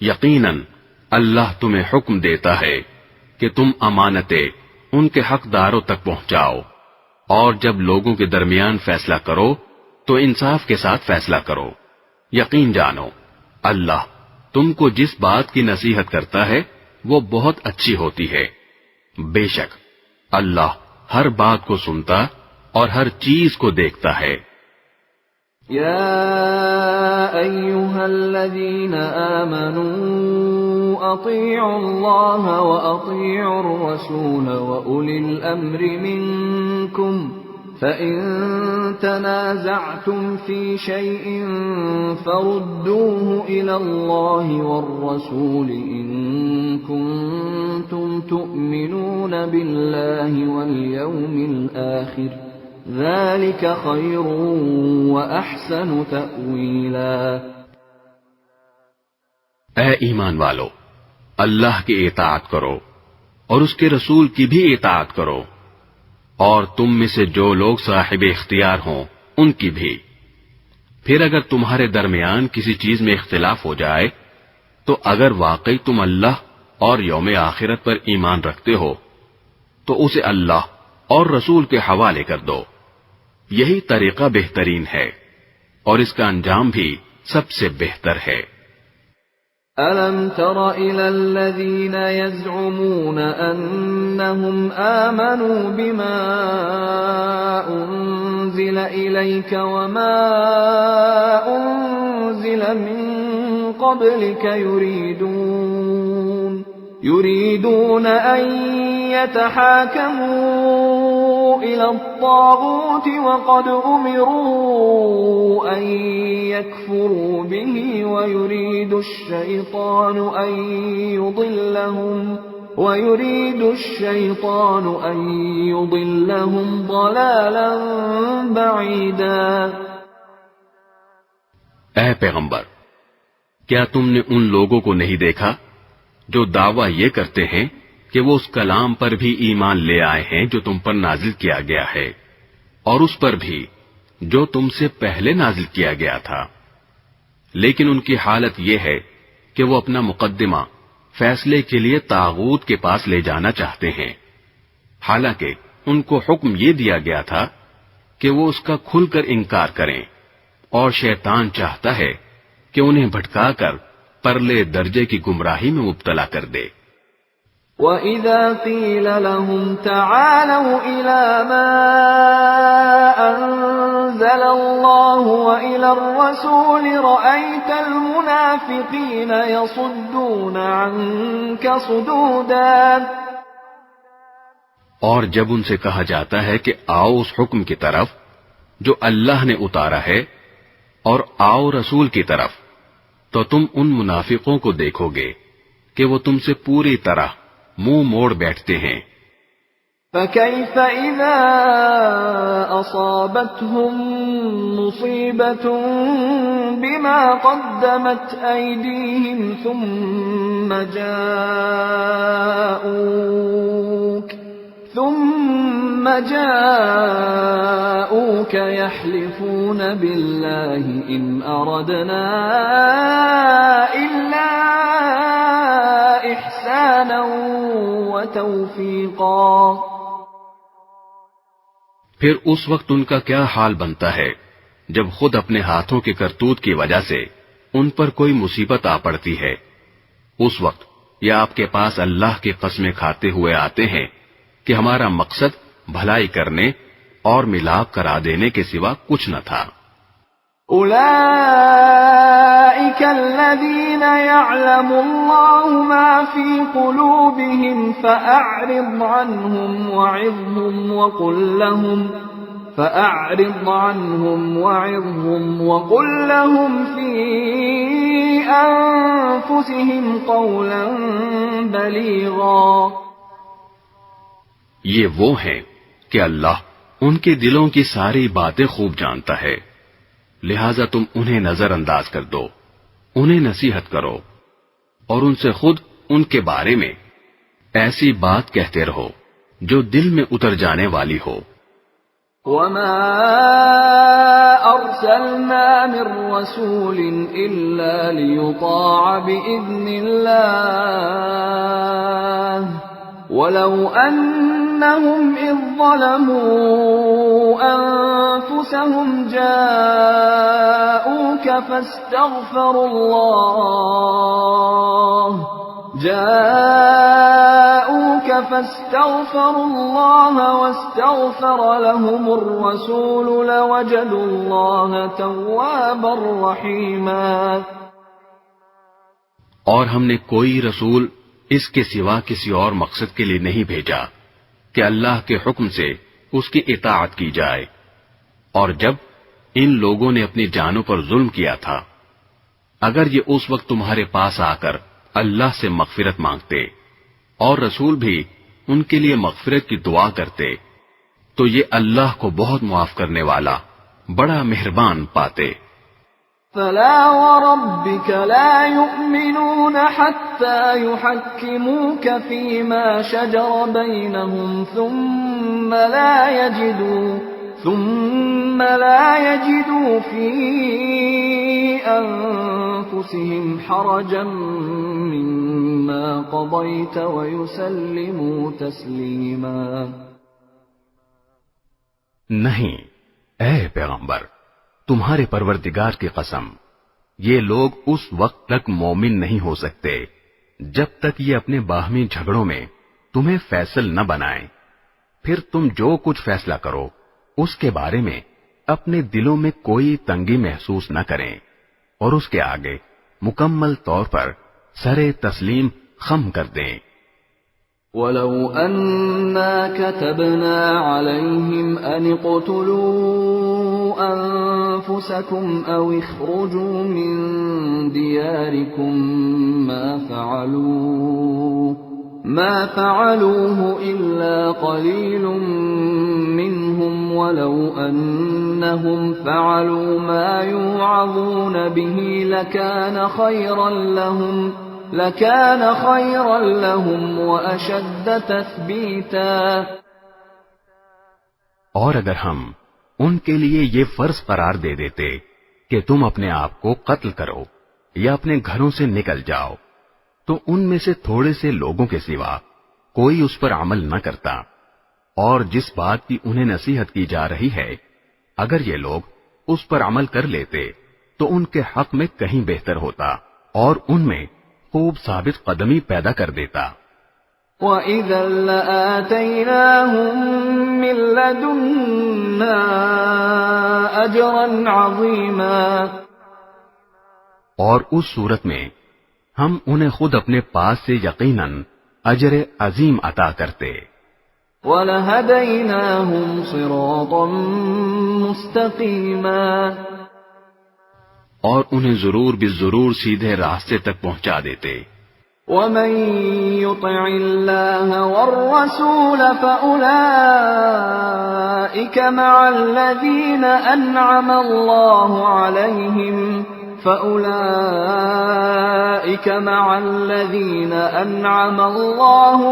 یقیناً اللہ تمہیں حکم دیتا ہے کہ تم امانتیں ان کے حقداروں تک پہنچاؤ، اور جب لوگوں کے درمیان فیصلہ کرو تو انصاف کے ساتھ فیصلہ کرو۔ یقین جانو اللہ تم کو جس بات کی نصیحت کرتا ہے وہ بہت اچھی ہوتی ہے، بے شک اللہ ہر بات کو سنتا اور ہر چیز کو دیکھتا ہے۔ يا أيها الذين آمنوا أطيعوا الله وأطيعوا الرسول وأولي الأمر منكم فإن تنازعتم في شيء فردوه إلى الله والرسول إن كنتم تؤمنون بالله واليوم الآخر ذلك خير وأحسن تأويلا۔ اے ایمان والو، اللہ کی اطاعت کرو اور اس کے رسول کی بھی اطاعت کرو، اور تم میں سے جو لوگ صاحب اختیار ہوں ان کی بھی۔ پھر اگر تمہارے درمیان کسی چیز میں اختلاف ہو جائے تو اگر واقعی تم اللہ اور یوم آخرت پر ایمان رکھتے ہو تو اسے اللہ اور رسول کے حوالے کر دو، یہی طریقہ بہترین ہے اور اس کا انجام بھی سب سے بہتر ہے۔ أَلَمْ تَرَ إِلَى الَّذِينَ يَزْعُمُونَ أَنَّهُمْ آمَنُوا بِمَا أُنزِلَ إِلَيْكَ وَمَا أُنزِلَ مِن قَبْلِكَ يُرِيدُونَ أَن يَتَحَاكَمُوا إِلَى الطَّاغُوتِ وَقَدْ أُمِرُوا أَن يَكْفُرُوا بِهِ وَيُرِيدُ الشَّيْطَانُ أَن يُضِلَّهُمْ ضَلَالًا بَعِيدًا۔ اے پیغمبر، کیا تم نے ان لوگوں کو نہیں دیکھا جو دعویٰ یہ کرتے ہیں کہ وہ اس کلام پر بھی ایمان لے آئے ہیں جو تم پر نازل کیا گیا ہے، اور اس پر بھی جو تم سے پہلے نازل کیا گیا تھا، لیکن ان کی حالت یہ ہے کہ وہ اپنا مقدمہ فیصلے کے لیے طاغوت کے پاس لے جانا چاہتے ہیں، حالانکہ ان کو حکم یہ دیا گیا تھا کہ وہ اس کا کھل کر انکار کریں، اور شیطان چاہتا ہے کہ انہیں بھٹکا کر پرلے درجے کی گمراہی میں مبتلا کر دے۔ وَإِذَا قِيلَ لَهُمْ تَعَالَوْا إِلَى مَا أَنزَلَ اللَّهُ وَإِلَى الرَّسُولِ رَأَيْتَ الْمُنَافِقِينَ يَصُدُّونَ عَنكَ صُدُودًا۔ اور جب ان سے کہا جاتا ہے کہ آؤ اس حکم کی طرف جو اللہ نے اتارا ہے اور آؤ رسول کی طرف، تو تم ان منافقوں کو دیکھو گے کہ وہ تم سے پوری طرح منہ موڑ بیٹھتے ہیں۔ فَكَيْفَ إِذَا أَصَابَتْهُم مُّصِيبَةٌ بِمَا قَدَّمَتْ أَيْدِيهِمْ ثُمَّ جاءوك يحلفون بالله إن أردنا إلا إحسانا وتوفيقا۔ پھر اس وقت ان کا کیا حال بنتا ہے جب خود اپنے ہاتھوں کے کرتوت کی وجہ سے ان پر کوئی مصیبت آ پڑتی ہے، اس وقت یہ آپ کے پاس اللہ کی قسمیں کھاتے ہوئے آتے ہیں کہ ہمارا مقصد بھلائی کرنے اور ملاپ کرا دینے کے سوا کچھ نہ تھا۔ أولئك الذين يعلم الله ما في قلوبهم فأعرض عنهم وعظهم وقل لهم في أنفسهم قولا بليغا۔ یہ وہ ہیں کہ اللہ ان کے دلوں کی ساری باتیں خوب جانتا ہے، لہذا تم انہیں نظر انداز کر دو، انہیں نصیحت کرو اور ان سے خود ان کے بارے میں ایسی بات کہتے رہو جو دل میں اتر جانے والی ہو۔ وما أرسلنا من رسول إلا ليطاع بإذن الله ولو أنهم إذ ظلموا أنفسهم جاءوك فاستغفروا الله واستغفر لهم الرسول لوجدوا الله توابا رحيما. اور ہم نے کوئی رسول اس کے سوا کسی اور مقصد کے لیے نہیں بھیجا کہ اللہ کے حکم سے اس کی اطاعت کی جائے. اور جب ان لوگوں نے اپنی جانوں پر ظلم کیا تھا، اگر یہ اس وقت تمہارے پاس آ کر اللہ سے مغفرت مانگتے اور رسول بھی ان کے لیے مغفرت کی دعا کرتے تو یہ اللہ کو بہت معاف کرنے والا بڑا مہربان پاتے. فلا وربك لا يؤمنون حتى يحكموك فيما شجر بينهم ثم لا يجدوا في أنفسهم حرجا مما قضيت ويسلموا تسليما. نہیں اے پیغمبر، تمہارے پروردگار کی قسم، یہ لوگ اس وقت تک مومن نہیں ہو سکتے جب تک یہ اپنے باہمی جھگڑوں میں تمہیں فیصل نہ بنائیں. پھر تم جو کچھ فیصلہ کرو اس کے بارے میں اپنے دلوں میں کوئی تنگی محسوس نہ کریں اور اس کے آگے مکمل طور پر سر تسلیم خم کر دیں. وَلَوْ أَنَّا كَتَبْنَا عَلَيْهِمْ أَنِ اقْتُلُوا أَنفُسَكُمْ أَوْ اخْرُجُوا مِنْ دِيَارِكُمْ مَا فَعَلُوهُ إِلَّا قَلِيلٌ مِّنْهُمْ وَلَوْ أَنَّهُمْ فَعَلُوا مَا يُوعَظُونَ بِهِ لَكَانَ خَيْرًا لَهُمْ وَأَشَدَّ تَثْبِيتًا. اور اگر ہم ان کے لیے یہ فرض قرار دے دیتے کہ تم اپنے آپ کو قتل کرو یا اپنے گھروں سے نکل جاؤ تو ان میں سے تھوڑے سے لوگوں کے سوا کوئی اس پر عمل نہ کرتا. اور جس بات کی انہیں نصیحت کی جا رہی ہے اگر یہ لوگ اس پر عمل کر لیتے تو ان کے حق میں کہیں بہتر ہوتا اور ان میں خوب ثابت قدمی پیدا کر دیتا. وَإِذًا لَآتَيْنَاهُمْ مِن لَّدُنَّا أَجْرًا عَظِيمًا. اور اس صورت میں ہم انہیں خود اپنے پاس سے یقیناً اجر عظیم عطا کرتے. وَلَهَدَيْنَاهُمْ صِرَاطًا مُسْتَقِيمًا. اور انہیں ضرور بالضرور سیدھے راستے تک پہنچا دیتے. وَمَن يُطِعِ اللَّهَ وَالرَّسُولَ فَأُولَئِكَ مَعَ الَّذِينَ أَنْعَمَ اللَّهُ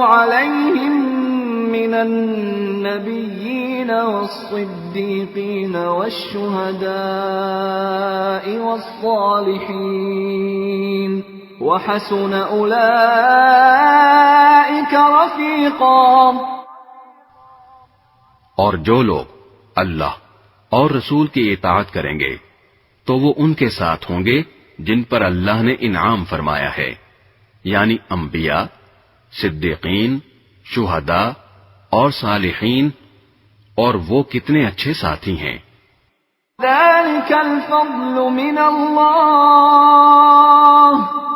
عَلَيْهِمْ مِنَ النَّبِيِّينَ وَالصِّدِّيقِينَ وَالشُّهَدَاءِ وَالصَّالِحِينَ وَحَسُنَ أُولَئِكَ رَفِيقًا. اور جو لوگ اللہ اور رسول کی اطاعت کریں گے تو وہ ان کے ساتھ ہوں گے جن پر اللہ نے انعام فرمایا ہے، یعنی انبیاء، صدیقین، شہداء اور صالحین، اور وہ کتنے اچھے ساتھی ہیں. ذَلِكَ الْفَضْلُ مِنَ اللَّهِ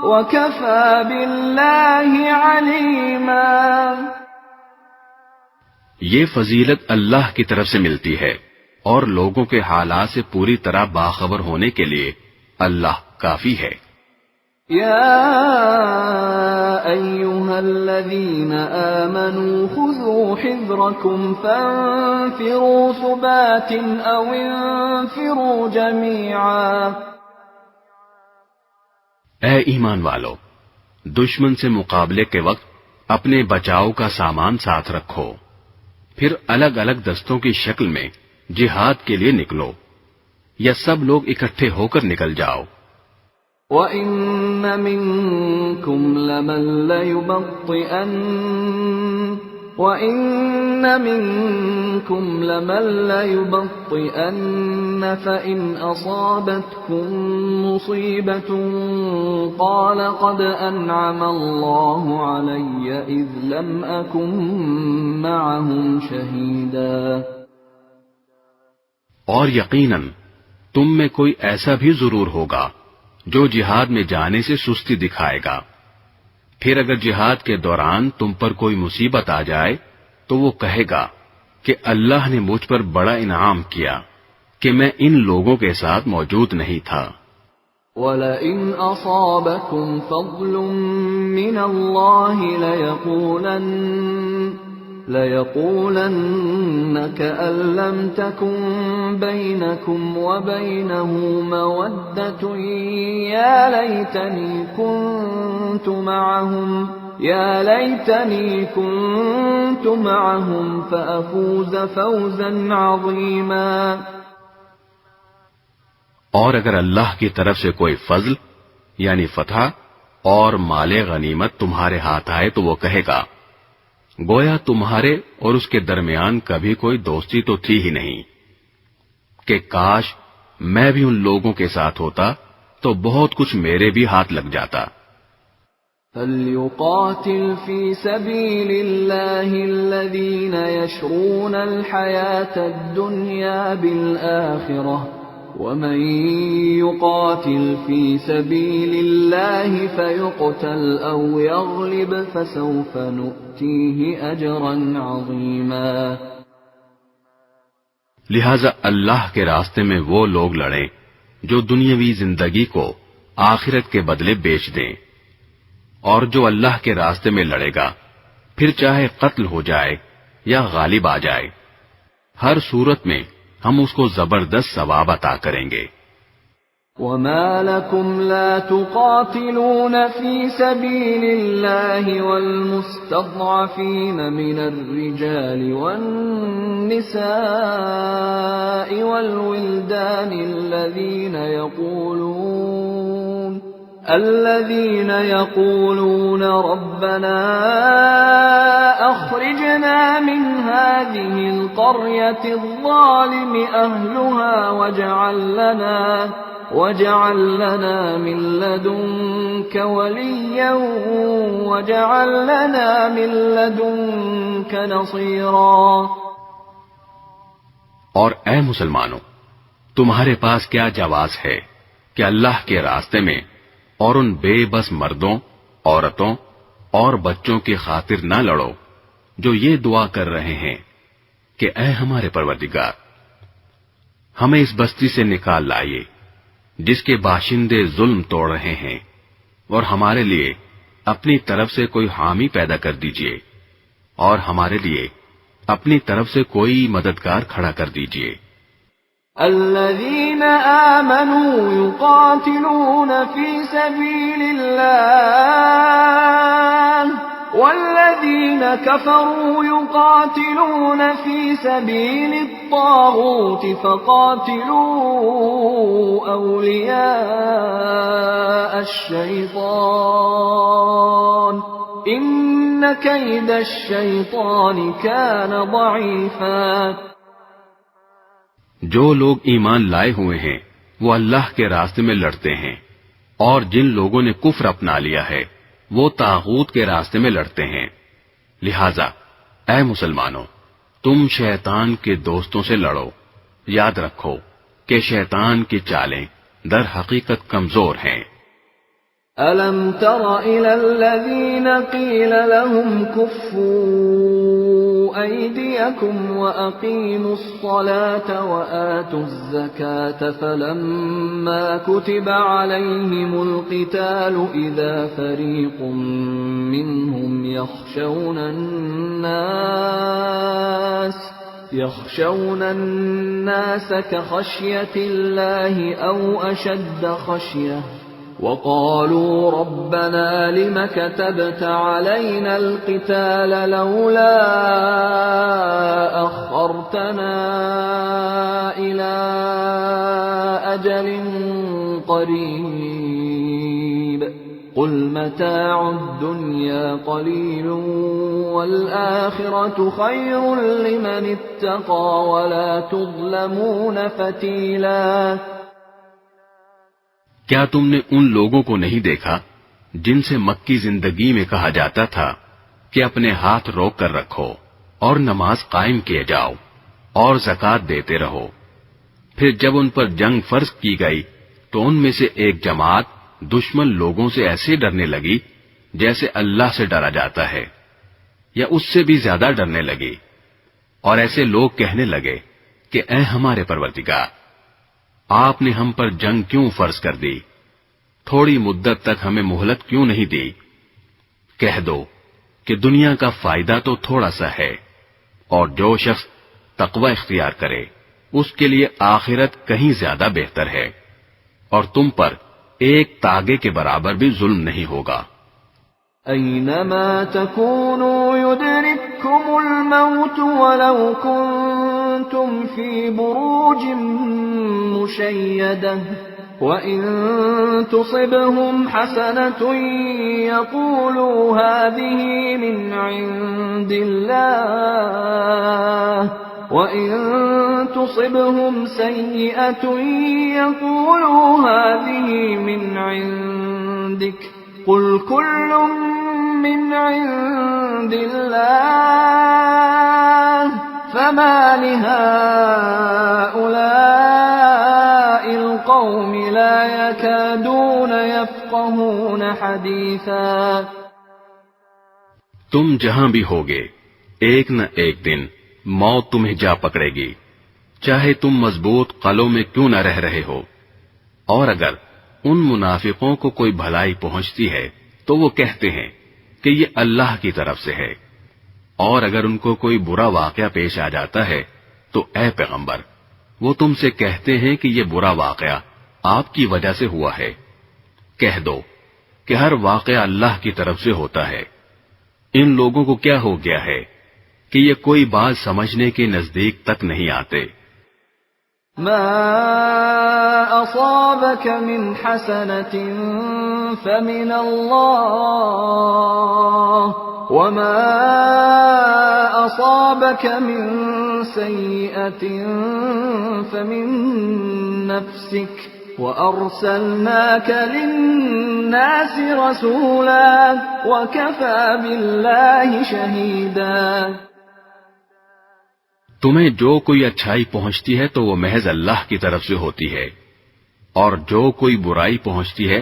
وَكَفَى بِاللَّهِ عَلِيمًا. یہ فضیلت اللہ کی طرف سے ملتی ہے اور لوگوں کے حالات سے پوری طرح باخبر ہونے کے لیے اللہ کافی ہے. يا أيها الذين آمنوا خذوا حذركم فانفروا ثبات أو انفروا جميعا. اے ایمان والو، دشمن سے مقابلے کے وقت اپنے بچاؤ کا سامان ساتھ رکھو، پھر الگ الگ دستوں کی شکل میں جہاد کے لیے نکلو، یا سب لوگ اکٹھے ہو کر نکل جاؤ۔ وَإِنَّ مِنكُمْ لَمَن لَّيُبَطِّئَنَّ فَإِنْ أَصَابَتْكُم مُّصِيبَةٌ قَالَ قَدْ أَنْعَمَ اللَّهُ عَلَيَّ إِذْ لَمْ أَكُن مَّعَهُمْ شَهِيدًا۔ اور یقیناً تم میں کوئی ایسا بھی ضرور ہوگا جو جہاد میں جانے سے سستی دکھائے گا، پھر اگر جہاد کے دوران تم پر کوئی مصیبت آ جائے تو وہ کہے گا کہ اللہ نے مجھ پر بڑا انعام کیا کہ میں ان لوگوں کے ساتھ موجود نہیں تھا۔ وَلَئِنْ أَصَابَكُمْ فَضْلٌ مِّنَ اللَّهِ لَيَقُولَنَّ كَأَن لَّمْ تَكُن بَيْنَكُمْ وَبَيْنَهُ مَوَدَّةٌ يَا لَيْتَنِي كُنتُ مَعَهُمْ فَأَفُوزَ فَوْزًا عَظِيمًا۔ اور اگر اللہ کی طرف سے کوئی فضل یعنی فتح اور مال غنیمت تمہارے ہاتھ آئے تو وہ کہے گا گویا تمہارے اور اس کے درمیان کبھی کوئی دوستی تو تھی ہی نہیں، کہ کاش میں بھی ان لوگوں کے ساتھ ہوتا تو بہت کچھ میرے بھی ہاتھ لگ جاتا۔ فَلْيُقَاتِلْ فِي سَبِيلِ اللَّهِ الَّذِينَ يَشْرُونَ الْحَيَاةَ الدُّنْيَا بِالْآخِرَةِ وَمَن يُقَاتِلْ فِي سَبِيلِ اللَّهِ فَيُقْتَلْ أَوْ يَغْلِبْ فَسَوْفَ نُؤْتِيهِ أَجْرًا عَظِيمًا۔ لہذا اللہ کے راستے میں وہ لوگ لڑیں جو دنیاوی زندگی کو آخرت کے بدلے بیچ دیں، اور جو اللہ کے راستے میں لڑے گا پھر چاہے قتل ہو جائے یا غالب آ جائے، ہر صورت میں ہم اس کو زبردست ثواب عطا کریں گے۔ وَمَا لَكُمْ لَا تُقَاتِلُونَ فِي سَبِيلِ اللَّهِ وَالْمُسْتَضْعَفِينَ مِنَ الرِّجَالِ وَالنِّسَاءِ وَالْوِلْدَانِ الَّذِينَ يَقُولُونَ رَبَّنَا أَخْرِجْنَا مِنْ هَٰذِهِ الْقَرْيَةِ الظَّالِمِ أَهْلُهَا وَاجْعَل لَّنَا مِن لَّدُنكَ وَلِيًّا وَاجْعَل لَّنَا مِن لَّدُنكَ نَصِيرًا۔ اور اے مسلمانوں، تمہارے پاس کیا جواز ہے کہ اللہ کے راستے میں اور ان بے بس مردوں، عورتوں اور بچوں کی خاطر نہ لڑو جو یہ دعا کر رہے ہیں کہ اے ہمارے پروردگار، ہمیں اس بستی سے نکال لائیے جس کے باشندے ظلم توڑ رہے ہیں، اور ہمارے لیے اپنی طرف سے کوئی حامی پیدا کر دیجئے، اور ہمارے لیے اپنی طرف سے کوئی مددگار کھڑا کر دیجئے۔ الذين آمنوا يقاتلون في سبيل الله والذين كفروا يقاتلون في سبيل الطاغوت فقاتلوا أولياء الشيطان إن كيد الشيطان كان ضعيفا۔ جو لوگ ایمان لائے ہوئے ہیں وہ اللہ کے راستے میں لڑتے ہیں، اور جن لوگوں نے کفر اپنا لیا ہے وہ طاغوت کے راستے میں لڑتے ہیں۔ لہذا اے مسلمانوں، تم شیطان کے دوستوں سے لڑو، یاد رکھو کہ شیطان کی چالیں در حقیقت کمزور ہیں۔ أَلَمْ تَرَ إِلَى الَّذِينَ قِيلَ لَهُمْ كُفُّوا أَيْدِيَكُمْ وَأَقِيمُوا الصَّلَاةَ وَآتُوا الزَّكَاةَ فَلَمَّا كُتِبَ عَلَيْهِمُ الْقِتَالُ إِذَا فَرِيقٌ مِّنْهُمْ يَخْشَوْنَ النَّاسَ كَخَشْيَةِ اللَّهِ أَوْ أَشَدَّ خَشْيَةً وَقَالُوا رَبَّنَا لِمَ كَتَبْتَ عَلَيْنَا الْقِتَالَ لَوْلَا أَخَّرْتَنَا إِلَىٰ أجل قريب قل متاع الدنيا قليل والآخرة خير لمن اتقى ولا تظلمون فتیلا۔ کیا تم نے ان لوگوں کو نہیں دیکھا جن سے مکی زندگی میں کہا جاتا تھا کہ اپنے ہاتھ روک کر رکھو اور نماز قائم کیے جاؤ اور زکوٰۃ دیتے رہو، پھر جب ان پر جنگ فرض کی گئی تو ان میں سے ایک جماعت دشمن لوگوں سے ایسے ڈرنے لگی جیسے اللہ سے ڈرا جاتا ہے یا اس سے بھی زیادہ ڈرنے لگی، اور ایسے لوگ کہنے لگے کہ اے ہمارے پروردگار، آپ نے ہم پر جنگ کیوں فرض کر دی؟ تھوڑی مدت تک ہمیں مہلت کیوں نہیں دی؟ کہہ دو کہ دنیا کا فائدہ تو تھوڑا سا ہے، اور جو شخص تقوی اختیار کرے اس کے لیے آخرت کہیں زیادہ بہتر ہے، اور تم پر ایک تاگے کے برابر بھی ظلم نہیں ہوگا۔ أينما تكونوا يدرككم الموت ولو كنتم في بروج مشيدة وإن تصبهم حسنة يقولوا هذه من عند الله وإن تصبهم سيئة يقولوا هذه من عندك قل كل من عند الله فما لهؤلاء القوم لا يكادون يفقهون حديثا۔ تم جہاں بھی ہوگے ایک نہ ایک دن موت تمہیں جا پکڑے گی، چاہے تم مضبوط قلعوں میں کیوں نہ رہ رہے ہو۔ اور اگر ان منافقوں کو کوئی بھلائی پہنچتی ہے تو وہ کہتے ہیں کہ یہ اللہ کی طرف سے ہے، اور اگر ان کو کوئی برا واقعہ پیش آ جاتا ہے تو اے پیغمبر، وہ تم سے کہتے ہیں کہ یہ برا واقعہ آپ کی وجہ سے ہوا ہے۔ کہہ دو کہ ہر واقعہ اللہ کی طرف سے ہوتا ہے۔ ان لوگوں کو کیا ہو گیا ہے کہ یہ کوئی بات سمجھنے کے نزدیک تک نہیں آتے۔ ما أصابك من حسنة فمن الله وما أصابك من سيئة فمن نفسك وأرسلناك للناس رسولا وكفى بالله شهيدا۔ تمہیں جو کوئی اچھائی پہنچتی ہے تو وہ محض اللہ کی طرف سے ہوتی ہے، اور جو کوئی برائی پہنچتی ہے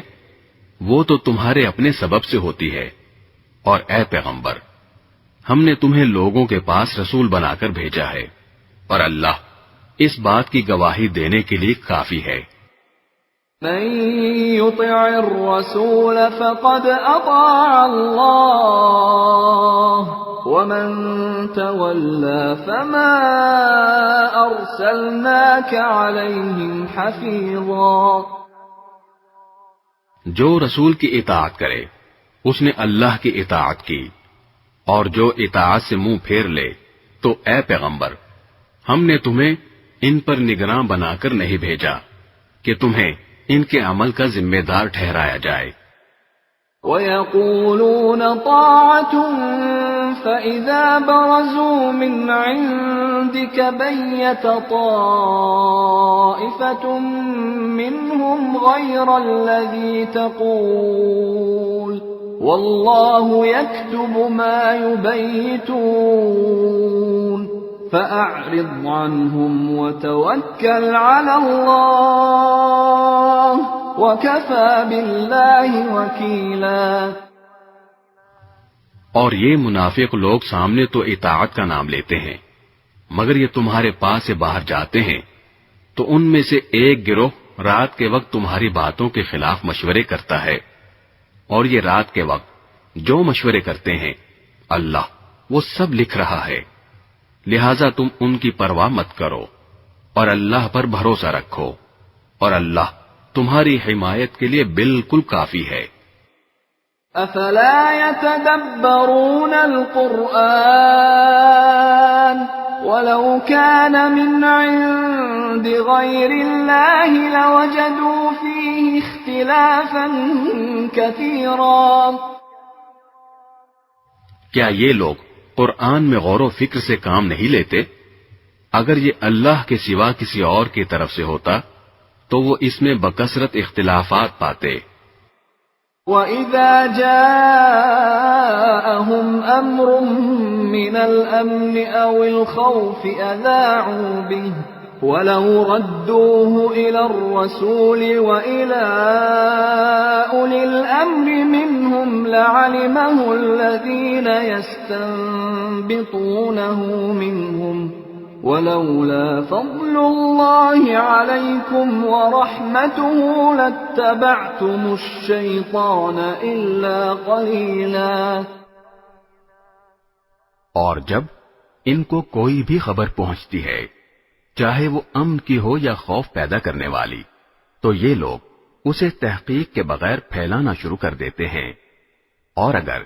وہ تو تمہارے اپنے سبب سے ہوتی ہے۔ اور اے پیغمبر، ہم نے تمہیں لوگوں کے پاس رسول بنا کر بھیجا ہے، اور اللہ اس بات کی گواہی دینے کے لیے کافی ہے۔ من يطع الرسول فقد أطاع الله ومن تولى فما أرسلناك عليهم حفيظا۔ جو رسول کی اطاعت کرے اس نے اللہ کی اطاعت کی، اور جو اطاعت سے منہ پھیر لے تو اے پیغمبر، ہم نے تمہیں ان پر نگراں بنا کر نہیں بھیجا کہ تمہیں ان کے عمل کا ذمہ دار ٹھہرایا جائے۔ وَيَقُولُونَ طَاعَةٌ فَإِذَا بَرَزُوا مِنْ عِنْدِكَ بَيَّتَ طَائِفَةٌ مِّنْهُمْ غَيْرَ الَّذِي تَقُولُ وَاللَّهُ يَكْتُبُ مَا يُبَيِّتُونَ فَأَعْرِضْ عَنْهُمْ وَتَوَكَّلْ عَلَى اللَّهِ وَكَفَى بِاللَّهِ وَكِيلًا۔ اور یہ منافق لوگ سامنے تو اطاعت کا نام لیتے ہیں، مگر یہ تمہارے پاس سے باہر جاتے ہیں تو ان میں سے ایک گروہ رات کے وقت تمہاری باتوں کے خلاف مشورے کرتا ہے، اور یہ رات کے وقت جو مشورے کرتے ہیں اللہ وہ سب لکھ رہا ہے، لہذا تم ان کی پرواہ مت کرو اور اللہ پر بھروسہ رکھو، اور اللہ تمہاری حمایت کے لیے بالکل کافی ہے۔ افلا يتدبرون القرآن ولو كان من عند بغير الله لوجدوا فيه اختلافا كثيرا. کیا یہ لوگ قرآن میں غور و فکر سے کام نہیں لیتے؟ اگر یہ اللہ کے سوا کسی اور کی طرف سے ہوتا تو وہ اس میں بکثرت اختلافات پاتے. وَإِذَا جَاءَهُمْ أَمْرٌ مِّنَ الْأَمْنِ أَوِ الْخَوْفِ أَذَاعُوا بِهِ وَلَوْ رَدُّوهُ إِلَى الرَّسُولِ وَإِلَى أُولِي الْأَمْرِ مِنْهُمْ لَعَلِمَهُ الَّذِينَ يَسْتَنبِطُونَهُ مِنْهُمْ وَلَوْلَا فَضْلُ اللَّهِ عَلَيْكُمْ وَرَحْمَتُهُ لَاتَّبَعْتُمُ الشَّيْطَانَ إِلَّا قَلِيلًا. اور جب ان کو کوئی بھی خبر پہنچتی ہے چاہے وہ امن کی ہو یا خوف پیدا کرنے والی تو یہ لوگ اسے تحقیق کے بغیر پھیلانا شروع کر دیتے ہیں. اور اگر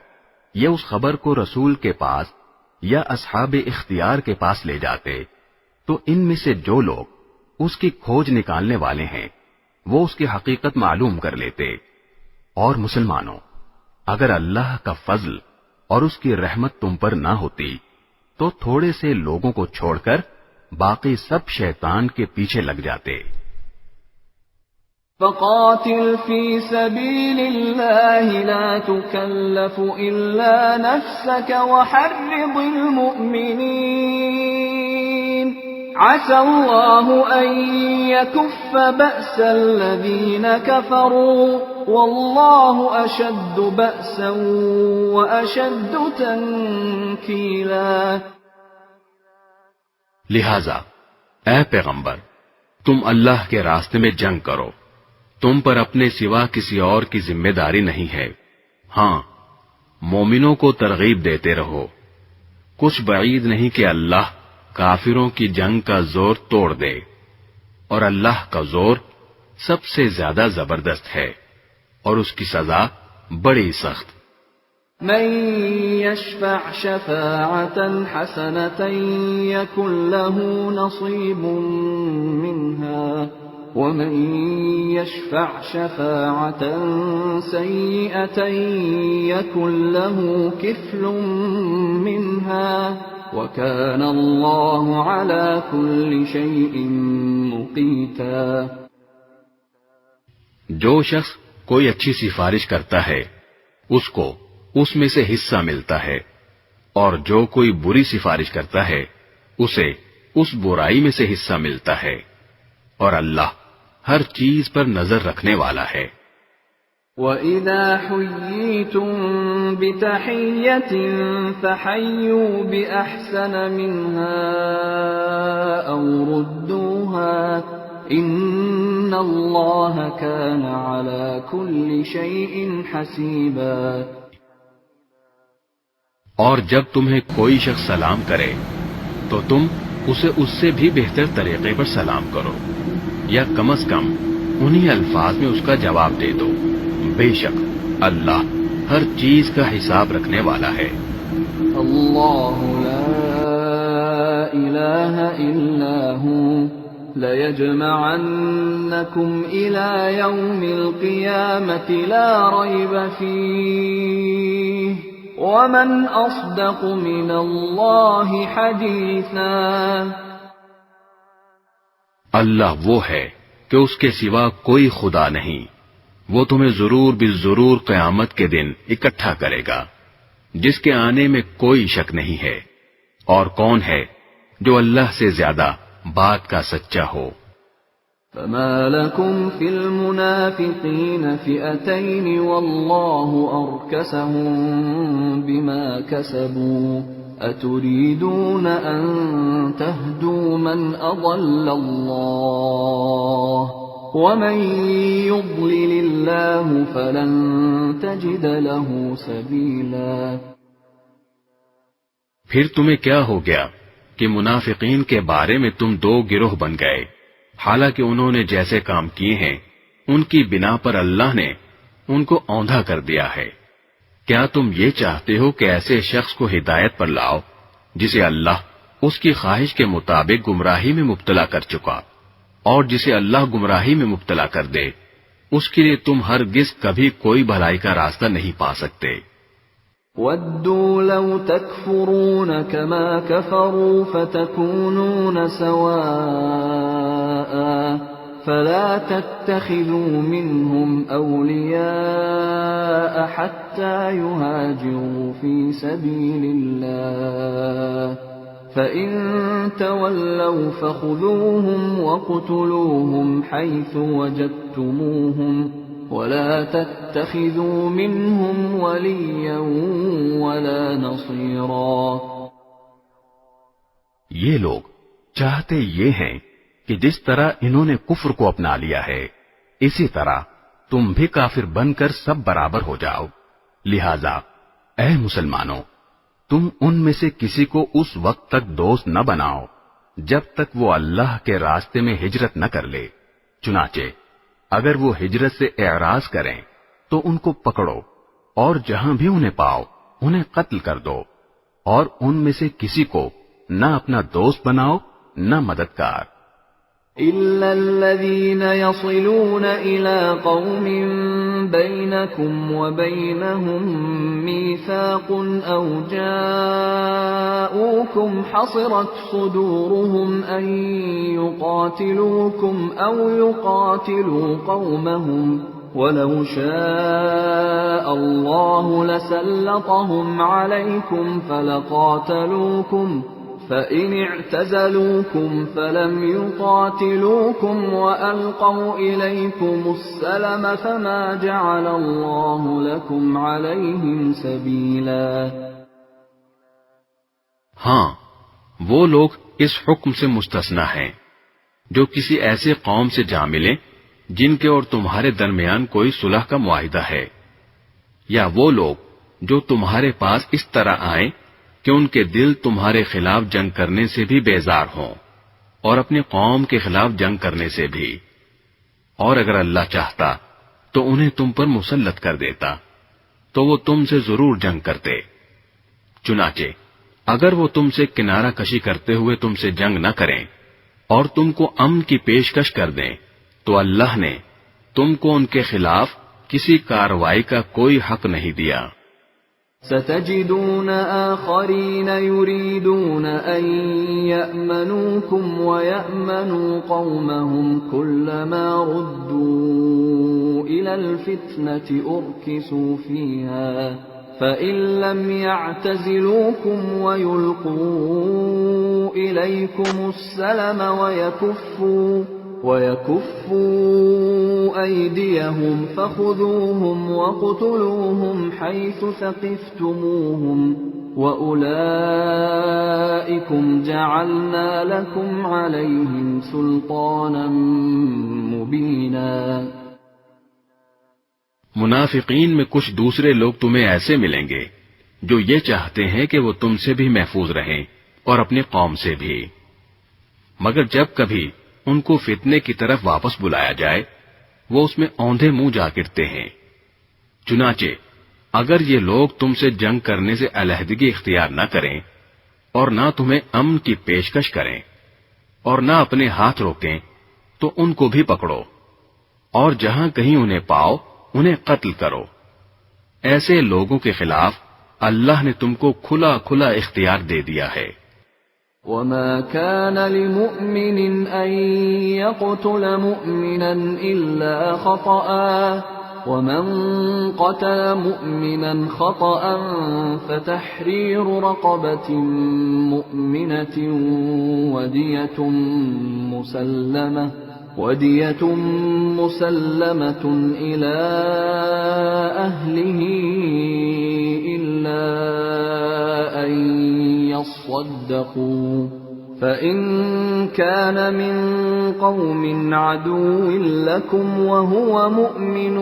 یہ اس خبر کو رسول کے پاس یا اصحاب اختیار کے پاس لے جاتے تو ان میں سے جو لوگ اس کی کھوج نکالنے والے ہیں وہ اس کی حقیقت معلوم کر لیتے. اور مسلمانوں، اگر اللہ کا فضل اور اس کی رحمت تم پر نہ ہوتی تو تھوڑے سے لوگوں کو چھوڑ کر باقی سب شیطان کے پیچھے لگ جاتے. فَقَاتِلْ فِي سَبِيلِ اللَّهِ لَا تُكَلَّفُ إِلَّا نَفْسَكَ وَحَرِّضِ الْمُؤْمِنِينَ عَسَى اللَّهُ أَن يَكُفَّ بَأْسَ الَّذِينَ كَفَرُوا وَاللَّهُ أَشَدُّ بَأْسًا وَأَشَدُّ تَنكِيلًا. لہذا اے پیغمبر، تم اللہ کے راستے میں جنگ کرو. تم پر اپنے سوا کسی اور کی ذمہ داری نہیں ہے. ہاں، مومنوں کو ترغیب دیتے رہو. کچھ بعید نہیں کہ اللہ کافروں کی جنگ کا زور توڑ دے، اور اللہ کا زور سب سے زیادہ زبردست ہے اور اس کی سزا بڑی سخت. من يشفع شفاعة حسنة يكن له نصيب منها ومن يشفع شفاعة سيئة يكن له كفل منها وكان الله على كل شيء مقيتا. جو شخص کوئی اچھی سفارش کرتا ہے اس کو اس میں سے حصہ ملتا ہے، اور جو کوئی بری سفارش کرتا ہے اسے اس برائی میں سے حصہ ملتا ہے، اور اللہ ہر چیز پر نظر رکھنے والا ہے. وَإِذَا حُيِّيتُم بِتَحِيَّةٍ فَحَيُّوا بِأَحْسَنَ مِنْهَا أَوْ رُدُّوهَا إِنَّ اللَّهَ كَانَ عَلَى كُلِّ شَيْءٍ حَسِيبًا. اور جب تمہیں کوئی شخص سلام کرے تو تم اسے اس سے بھی بہتر طریقے پر سلام کرو، یا کم از کم انہی الفاظ میں اس کا جواب دے دو. بے شک اللہ ہر چیز کا حساب رکھنے والا ہے. اللہ لا الہ الا ہو لَيَجْمَعَنَّكُمْ إِلَى يَوْمِ الْقِيَامَةِ لَا رَيْبَ فِيهِ وَمَنْ أَصْدَقُ مِنَ اللَّهِ حَدِيثًا. اللہ وہ ہے کہ اس کے سوا کوئی خدا نہیں. وہ تمہیں ضرور بالضرور قیامت کے دن اکٹھا کرے گا جس کے آنے میں کوئی شک نہیں ہے. اور کون ہے جو اللہ سے زیادہ بات کا سچا ہو. فما لكم في المنافقين فئتين والله أركسهم بما كسبوا أتريدون أن تهدوا من أضل الله ومن يضلل الله فلن تجد له سبيلا. پھر تمہیں کیا ہو گیا کہ منافقین کے بارے میں تم دو گروہ بن گئے، حالانکہ انہوں نے جیسے کام کیے ہیں ان کی بنا پر اللہ نے ان کو اوندھا کر دیا ہے. کیا تم یہ چاہتے ہو کہ ایسے شخص کو ہدایت پر لاؤ جسے اللہ اس کی خواہش کے مطابق گمراہی میں مبتلا کر چکا، اور جسے اللہ گمراہی میں مبتلا کر دے اس کے لیے تم ہرگز کبھی کوئی بھلائی کا راستہ نہیں پا سکتے۔ وَدُّوا لَوْ تَكْفُرُونَ كَمَا كَفَرُوا فَتَكُونُونَ سَوَاءً فَلَا تَتَّخِذُوا مِنْهُمْ أَوْلِيَاءَ حَتَّى يُهَاجِرُوا فِي سَبِيلِ اللَّهِ فَإِن تَوَلَّوْا فَخُذُوهُمْ وَاقْتُلُوهُمْ حَيْثُ وَجَدتُّمُوهُمْ وَلَا تَتَّخِذُوا مِنْهُمْ وَلِيًّا وَلَا نَصِيرًا۔ یہ لوگ چاہتے یہ ہیں کہ جس طرح انہوں نے کفر کو اپنا لیا ہے اسی طرح تم بھی کافر بن کر سب برابر ہو جاؤ، لہذا اے مسلمانوں تم ان میں سے کسی کو اس وقت تک دوست نہ بناؤ جب تک وہ اللہ کے راستے میں ہجرت نہ کر لے، چنانچہ اگر وہ ہجرت سے اعراض کریں تو ان کو پکڑو اور جہاں بھی انہیں پاؤ انہیں قتل کر دو، اور ان میں سے کسی کو نہ اپنا دوست بناؤ نہ مددگار۔ إِلَّا الَّذِينَ يَصِلُونَ إِلَىٰ قَوْمٍ بَيْنَكُمْ وَبَيْنَهُم مِّيثَاقٌ أَوْ جَاءُوكُمْ حَصِرَتْ صُدُورُهُمْ أَن يُقَاتِلُوكُمْ أَوْ يُقَاتِلُوا قَوْمَهُمْ وَلَوْ شَاءَ اللَّهُ لَسَلَّطَهُمْ عَلَيْكُمْ فَلَقَاتَلُوكُمْ فَإِنِ اعْتَزَلُوكُمْ فَلَمْ يُقَاتِلُوكُمْ وَأَلْقَوْا إِلَيْكُمُ السَّلَمَ فَمَا جَعَلَ اللَّهُ لَكُمْ عَلَيْهِمْ سَبِيلًا۔ ہاں وہ لوگ اس حکم سے مستثنی ہیں جو کسی ایسے قوم سے جا ملیں جن کے اور تمہارے درمیان کوئی صلح کا معاہدہ ہے، یا وہ لوگ جو تمہارے پاس اس طرح آئیں کہ ان کے دل تمہارے خلاف جنگ کرنے سے بھی بیزار ہوں اور اپنی قوم کے خلاف جنگ کرنے سے بھی، اور اگر اللہ چاہتا تو انہیں تم پر مسلط کر دیتا تو وہ تم سے ضرور جنگ کرتے، چنانچہ اگر وہ تم سے کنارہ کشی کرتے ہوئے تم سے جنگ نہ کریں اور تم کو امن کی پیشکش کر دیں تو اللہ نے تم کو ان کے خلاف کسی کارروائی کا کوئی حق نہیں دیا۔ ستجدون آخرين يريدون أن يأمنوكم ويأمنوا قومهم كلما ردوا إلى الفتنة أركسوا فيها فإن لم يعتزلوكم ويلقوا إليكم السلم ويكفوا أيديهم فخذوهم وقتلوهم حيث ثقفتموهم وأولئكم جعلنا لكم عليهم سلطانا مبينا۔ منافقین میں کچھ دوسرے لوگ تمہیں ایسے ملیں گے جو یہ چاہتے ہیں کہ وہ تم سے بھی محفوظ رہیں اور اپنی قوم سے بھی، مگر جب کبھی ان کو فتنے کی طرف واپس بلایا جائے وہ اس میں اوندھے منہ جا گرتے ہیں۔ چنانچہ اگر یہ لوگ تم سے جنگ کرنے سے علیحدگی اختیار نہ کریں اور نہ تمہیں امن کی پیشکش کریں اور نہ اپنے ہاتھ روکیں تو ان کو بھی پکڑو اور جہاں کہیں انہیں پاؤ انہیں قتل کرو۔ ایسے لوگوں کے خلاف اللہ نے تم کو کھلا کھلا اختیار دے دیا ہے۔ وَمَا كَانَ لِمُؤْمِنٍ أَن يَقْتُلَ مُؤْمِنًا إِلَّا خَطَأً وَمَن قَتَلَ مُؤْمِنًا خَطَأً فَتَحْرِيرُ رَقَبَةٍ مُؤْمِنَةٍ وَدِيَةٌ مُسَلَّمَةٌ إِلَى أَهْلِهِ إِلَّا أَن يَصَّدَّقُوا فَإِن كَانَ مِن قَوْمٍ عَدُوٍّ لَكُمْ وَهُوَ مُؤْمِنٌ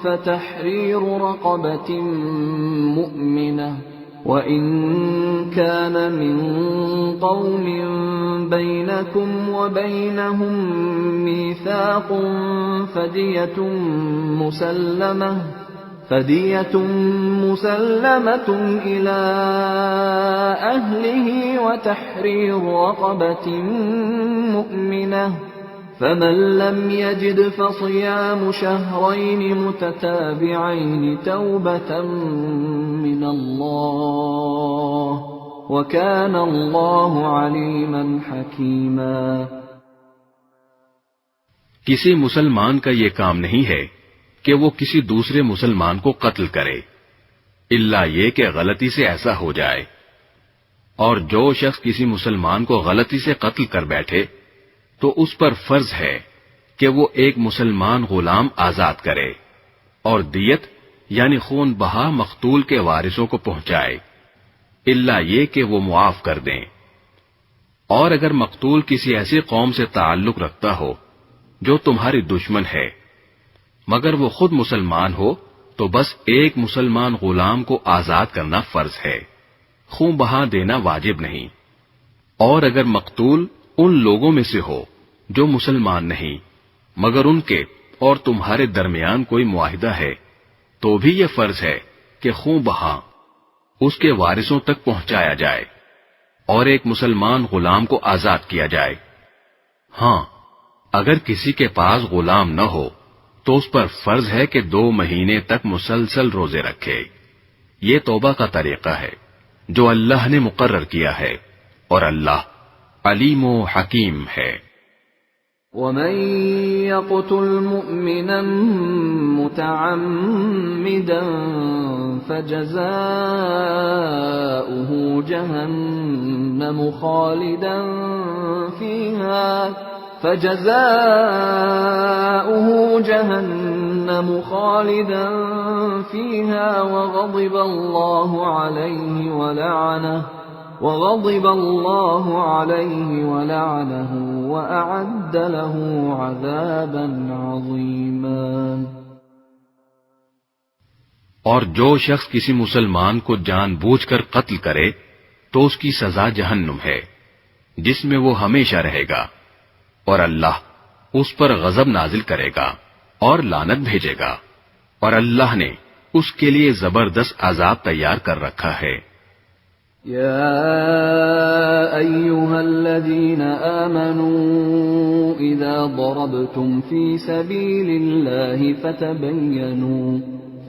فَتَحْرِيرُ رَقَبَةٍ مُؤْمِنَةٍ وَإِن كَانَ مِن قَوْمٍ بَيْنَكُمْ وَبَيْنَهُم مِّيثَاقٌ فَدِيَةٌ مُسَلَّمَةٌ إِلَى أَهْلِهِ وَتَحْرِيرُ رَقَبَةٍ مُؤْمِنَةٍ فمن لم يجد فصيام شهرين متتابعين توبة من الله وكان الله عليما حكيما۔ کسی مسلمان کا یہ کام نہیں ہے کہ وہ کسی دوسرے مسلمان کو قتل کرے، الا یہ کہ غلطی سے ایسا ہو جائے، اور جو شخص کسی مسلمان کو غلطی سے قتل کر بیٹھے تو اس پر فرض ہے کہ وہ ایک مسلمان غلام آزاد کرے اور دیت یعنی خون بہا مقتول کے وارثوں کو پہنچائے، الا یہ کہ وہ معاف کر دیں۔ اور اگر مقتول کسی ایسی قوم سے تعلق رکھتا ہو جو تمہاری دشمن ہے مگر وہ خود مسلمان ہو تو بس ایک مسلمان غلام کو آزاد کرنا فرض ہے، خون بہا دینا واجب نہیں۔ اور اگر مقتول ان لوگوں میں سے ہو جو مسلمان نہیں مگر ان کے اور تمہارے درمیان کوئی معاہدہ ہے تو بھی یہ فرض ہے کہ خون بہا اس کے وارثوں تک پہنچایا جائے اور ایک مسلمان غلام کو آزاد کیا جائے۔ ہاں، اگر کسی کے پاس غلام نہ ہو تو اس پر فرض ہے کہ 2 مہینے تک مسلسل روزے رکھے۔ یہ توبہ کا طریقہ ہے جو اللہ نے مقرر کیا ہے، اور اللہ علیم و حکیم ہے۔ وَمَن يَقْتُلْ مُؤْمِنًا مُتَعَمِّدًا فَجَزَاؤُهُ جَهَنَّمُ خَالِدًا فِيهَا وَغَضِبَ اللَّهُ عَلَيْهِ وَلَعَنَهُ وَأَعَدَّ لَهُ عَذَابًا عَظِيمًا۔ اور جو شخص کسی مسلمان کو جان بوجھ کر قتل کرے تو اس کی سزا جہنم ہے جس میں وہ ہمیشہ رہے گا، اور اللہ اس پر غضب نازل کرے گا اور لعنت بھیجے گا، اور اللہ نے اس کے لیے زبردست عذاب تیار کر رکھا ہے۔ يا أيها الذين آمنوا إذا ضربتم في سبيل الله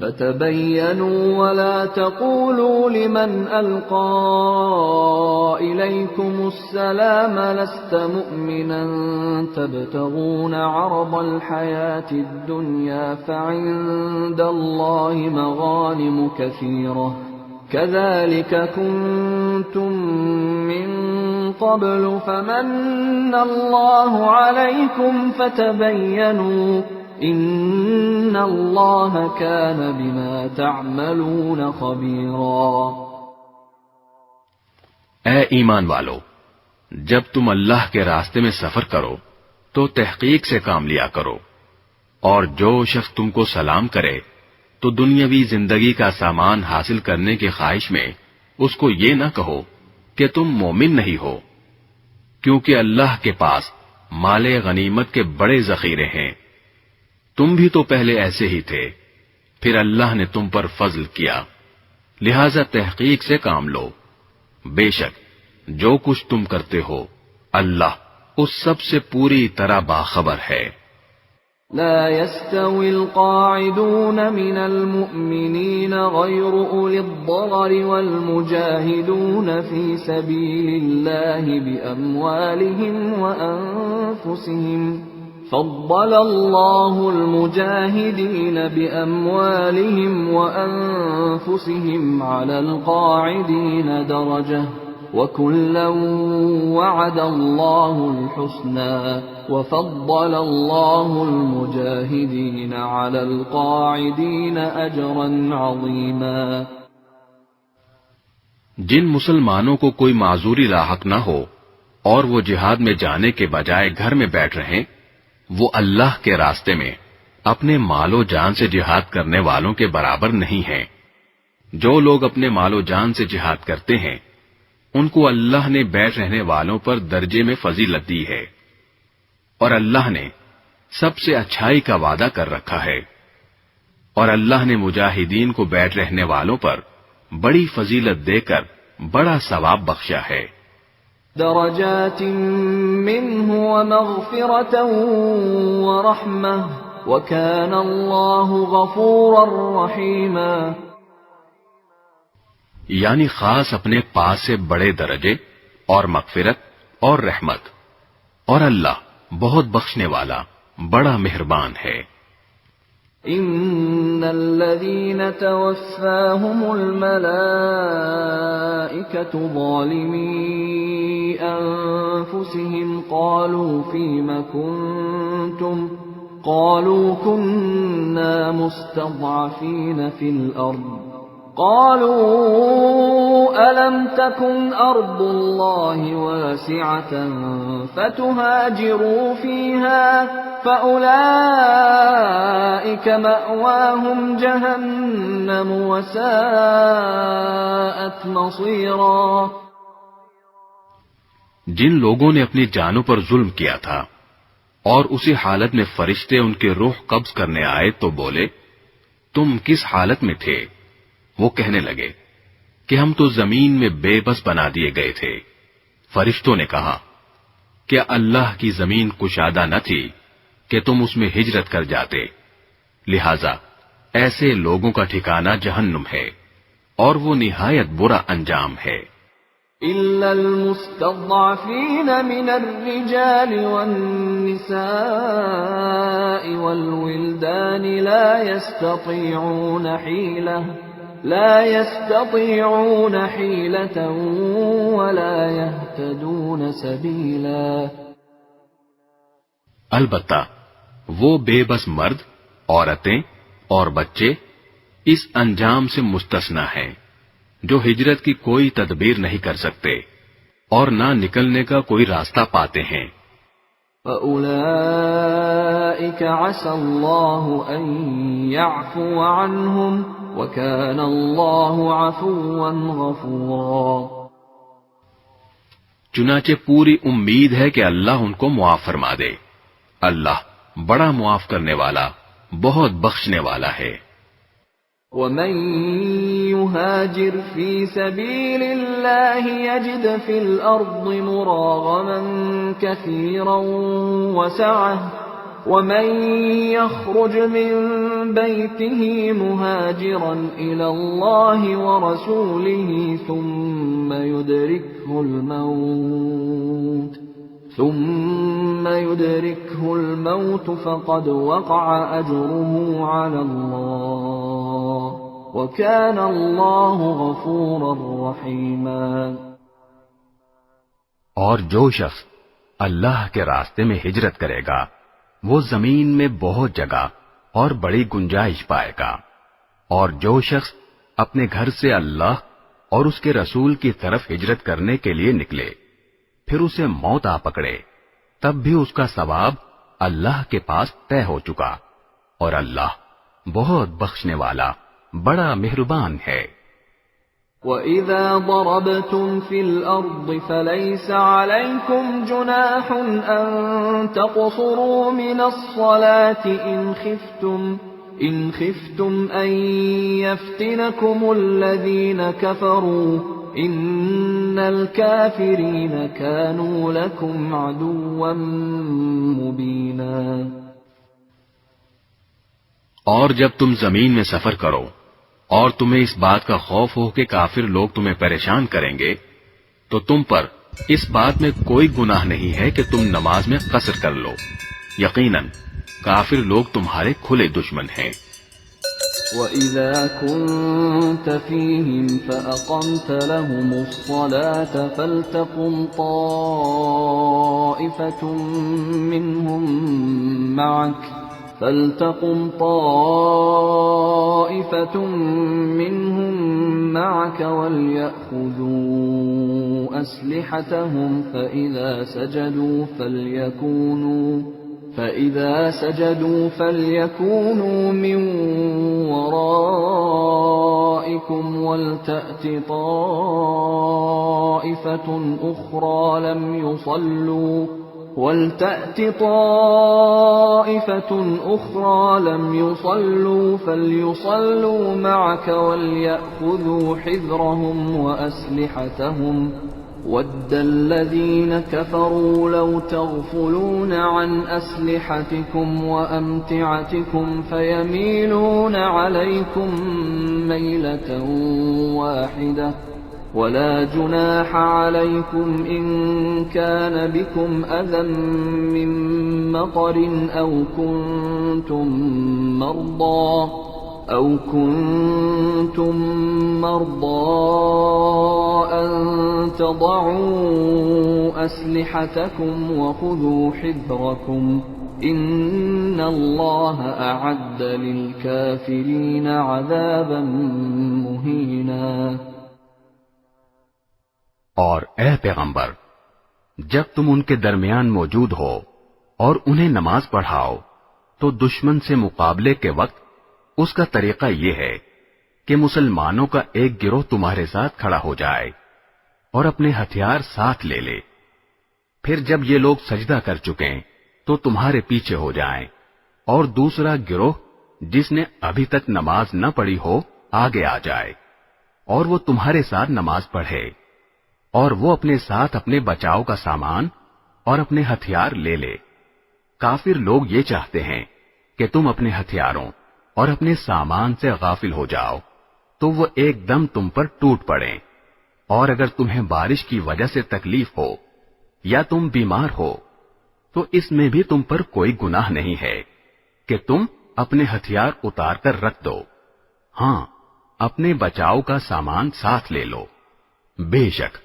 فتبينوا ولا تقولوا لمن ألقى إليكم السلام لست مؤمنا تبتغون عرض الحياة الدنيا فعند الله مغانم كثيرة كذلك كنتم من قبل فمن الله عليكم فتبينوا إن الله كان بما تعملون خبيرا۔ اے ایمان والو، جب تم اللہ کے راستے میں سفر کرو تو تحقیق سے کام لیا کرو، اور جو شخص تم کو سلام کرے تو دنیاوی زندگی کا سامان حاصل کرنے کی خواہش میں اس کو یہ نہ کہو کہ تم مومن نہیں ہو، کیونکہ اللہ کے پاس مال غنیمت کے بڑے ذخیرے ہیں، تم بھی تو پہلے ایسے ہی تھے، پھر اللہ نے تم پر فضل کیا، لہذا تحقیق سے کام لو، بے شک جو کچھ تم کرتے ہو اللہ اس سب سے پوری طرح باخبر ہے۔ لا يستوي القاعدون من المؤمنين غير أولي الضرر والمجاهدون في سبيل الله بأموالهم وأنفسهم فضل الله المجاهدين بأموالهم وأنفسهم على القاعدين درجة وَكُلًّا وَعَدَ اللَّهُ الْحُسْنَى وَفَضَّلَ اللَّهُ الْمُجَاهِدِينَ عَلَى الْقَاعِدِينَ أَجْرًا عَظِيمًا۔ جن مسلمانوں کو کوئی معذوری لاحق نہ ہو اور وہ جہاد میں جانے کے بجائے گھر میں بیٹھ رہیں، وہ اللہ کے راستے میں اپنے مال و جان سے جہاد کرنے والوں کے برابر نہیں ہیں۔ جو لوگ اپنے مال و جان سے جہاد کرتے ہیں ان کو اللہ نے بیٹھ رہنے والوں پر درجے میں فضیلت دی ہے، اور اللہ نے سب سے اچھائی کا وعدہ کر رکھا ہے، اور اللہ نے مجاہدین کو بیٹھ رہنے والوں پر بڑی فضیلت دے کر بڑا ثواب بخشا ہے۔ درجات منه ومغفرة ورحمة وكان الله غفورا رحيما. یعنی خاص اپنے پاس سے بڑے درجے اور مغفرت اور رحمت، اور اللہ بہت بخشنے والا بڑا مہربان ہے. ان الذين توفاهم الملائكة ظالمي انفسهم قالوا فيم كنتم قالوا كنا مستضعفين في الارض قالوا ألم تكن أرض الله واسعة فتهاجروا فيها فأولئك مأواهم جهنم وساءت مصيرا. جن لوگوں نے اپنی جانوں پر ظلم کیا تھا اور اسی حالت میں فرشتے ان کے روح قبض کرنے آئے تو بولے تم کس حالت میں تھے؟ وہ کہنے لگے کہ ہم تو زمین میں بے بس بنا دیے گئے تھے. فرشتوں نے کہا کیا اللہ کی زمین کشادہ نہ تھی کہ تم اس میں ہجرت کر جاتے؟ لہذا ایسے لوگوں کا ٹھکانہ جہنم ہے اور وہ نہایت برا انجام ہے. إلا المستضعفين من الرجال والنساء والولدان لا يستطيعون حيلة ولا يهتدون سبيلا. البتہ وہ بے بس مرد، عورتیں اور بچے اس انجام سے مستثنا ہیں جو ہجرت کی کوئی تدبیر نہیں کر سکتے اور نہ نکلنے کا کوئی راستہ پاتے ہیں. فَأُولَئِكَ عَسَى اللَّهُ أَن يَعْفُوَ عَنْهُمْ وَكَانَ اللَّهُ عَفُوًّا غَفُورًا. چنانچہ پوری امید ہے کہ اللہ ان کو معاف فرما دے. اللہ بڑا معاف کرنے والا بہت بخشنے والا ہے. وَمَن يُهَاجِرْ فِي سَبِيلِ اللَّهِ يَجِدْ فِي الْأَرْضِ مُرَاغَمًا كَثِيرًا وَسَعَةً وَمَن يَخْرُجْ مِن بَيْتِهِ مُهَاجِرًا إِلَى اللَّهِ وَرَسُولِهِ ثُمَّ يُدْرِكْهُ الموت فقد وقع أجره على الله وكان الله غفورا رحيما. اور جو شخص اللہ کے راستے میں ہجرت کرے گا وہ زمین میں بہت جگہ اور بڑی گنجائش پائے گا، اور جو شخص اپنے گھر سے اللہ اور اس کے رسول کی طرف ہجرت کرنے کے لیے نکلے پھر اسے موت آ پکڑے تب بھی اس کا ثواب اللہ کے پاس طے ہو چکا، اور اللہ بہت بخشنے والا بڑا مہربان ہے. وَإِذَا ضَرَبْتُمْ فِي الْأَرْضِ فَلَيْسَ عَلَيْكُمْ جُنَاحٌ أَن تَقْصُرُوا مِنَ الصَّلَاةِ إِنْ خِفْتُمْ أَن يَفْتِنَكُمُ الَّذِينَ كَفَرُوا إِنَّ الْكَافِرِينَ كَانُوا لَكُمْ عَدُوًّا مُبِينًا. اور جب تم زمین میں سفر کرو اور تمہیں اس بات کا خوف ہو کہ کافر لوگ تمہیں پریشان کریں گے تو تم پر اس بات میں کوئی گناہ نہیں ہے کہ تم نماز میں قصر کر لو، یقیناً کافر لوگ تمہارے کھلے دشمن ہیں. وَإِذَا كُنْتَ فِيهِمْ فَأَقَمْتَ لَهُمُ الصَّلَاةَ فَلْتَقُمْ طَائِفَةٌ مِّنْهُمْ مَعَكَ وَلْيَأْخُذُوا أَسْلِحَتَهُمْ فَإِذَا سَجَدُوا فَلْيَكُونُوا مِنْ وَرَائِكُمْ وَلْتَأْتِ طَائِفَةٌ أُخْرَى لَمْ يُصَلُّوا فَلْيُصَلُّوا مَعَكَ وَلْيَأْخُذُوا حِذْرَهُمْ وَأَسْلِحَتَهُمْ وَدَّ الَّذِينَ كَفَرُوا لَوْ تَغْفُلُونَ عَنْ أَسْلِحَتِكُمْ وَأَمْتِعَتِكُمْ فَيَمِيلُونَ عَلَيْكُمْ مَيْلَةً وَاحِدَةً وَلَا جُنَاحَ عَلَيْكُمْ إِن كَانَ بِكُمْ أَذًى مِّن مَّطَرٍ أَوْ كُنتُم مَّرْضَىٰ أَن تَضَعُوا أَسْلِحَتَكُمْ وَخُذُوا حِذْرَكُمْ إِنَّ اللَّهَ أَعَدَّ لِلْكَافِرِينَ عَذَابًا مُّهِينًا۔ اور اے پیغمبر، جب تم ان کے درمیان موجود ہو اور انہیں نماز پڑھاؤ تو دشمن سے مقابلے کے وقت اس کا طریقہ یہ ہے کہ مسلمانوں کا ایک گروہ تمہارے ساتھ کھڑا ہو جائے اور اپنے ہتھیار ساتھ لے لے، پھر جب یہ لوگ سجدہ کر چکیں تو تمہارے پیچھے ہو جائیں، اور دوسرا گروہ جس نے ابھی تک نماز نہ پڑھی ہو آگے آ جائے اور وہ تمہارے ساتھ نماز پڑھے، اور وہ اپنے ساتھ اپنے بچاؤ کا سامان اور اپنے ہتھیار لے لے۔ کافر لوگ یہ چاہتے ہیں کہ تم اپنے ہتھیاروں اور اپنے سامان سے غافل ہو جاؤ تو وہ ایک دم تم پر ٹوٹ پڑیں، اور اگر تمہیں بارش کی وجہ سے تکلیف ہو یا تم بیمار ہو تو اس میں بھی تم پر کوئی گناہ نہیں ہے کہ تم اپنے ہتھیار اتار کر رکھ دو، ہاں اپنے بچاؤ کا سامان ساتھ لے لو۔ بے شک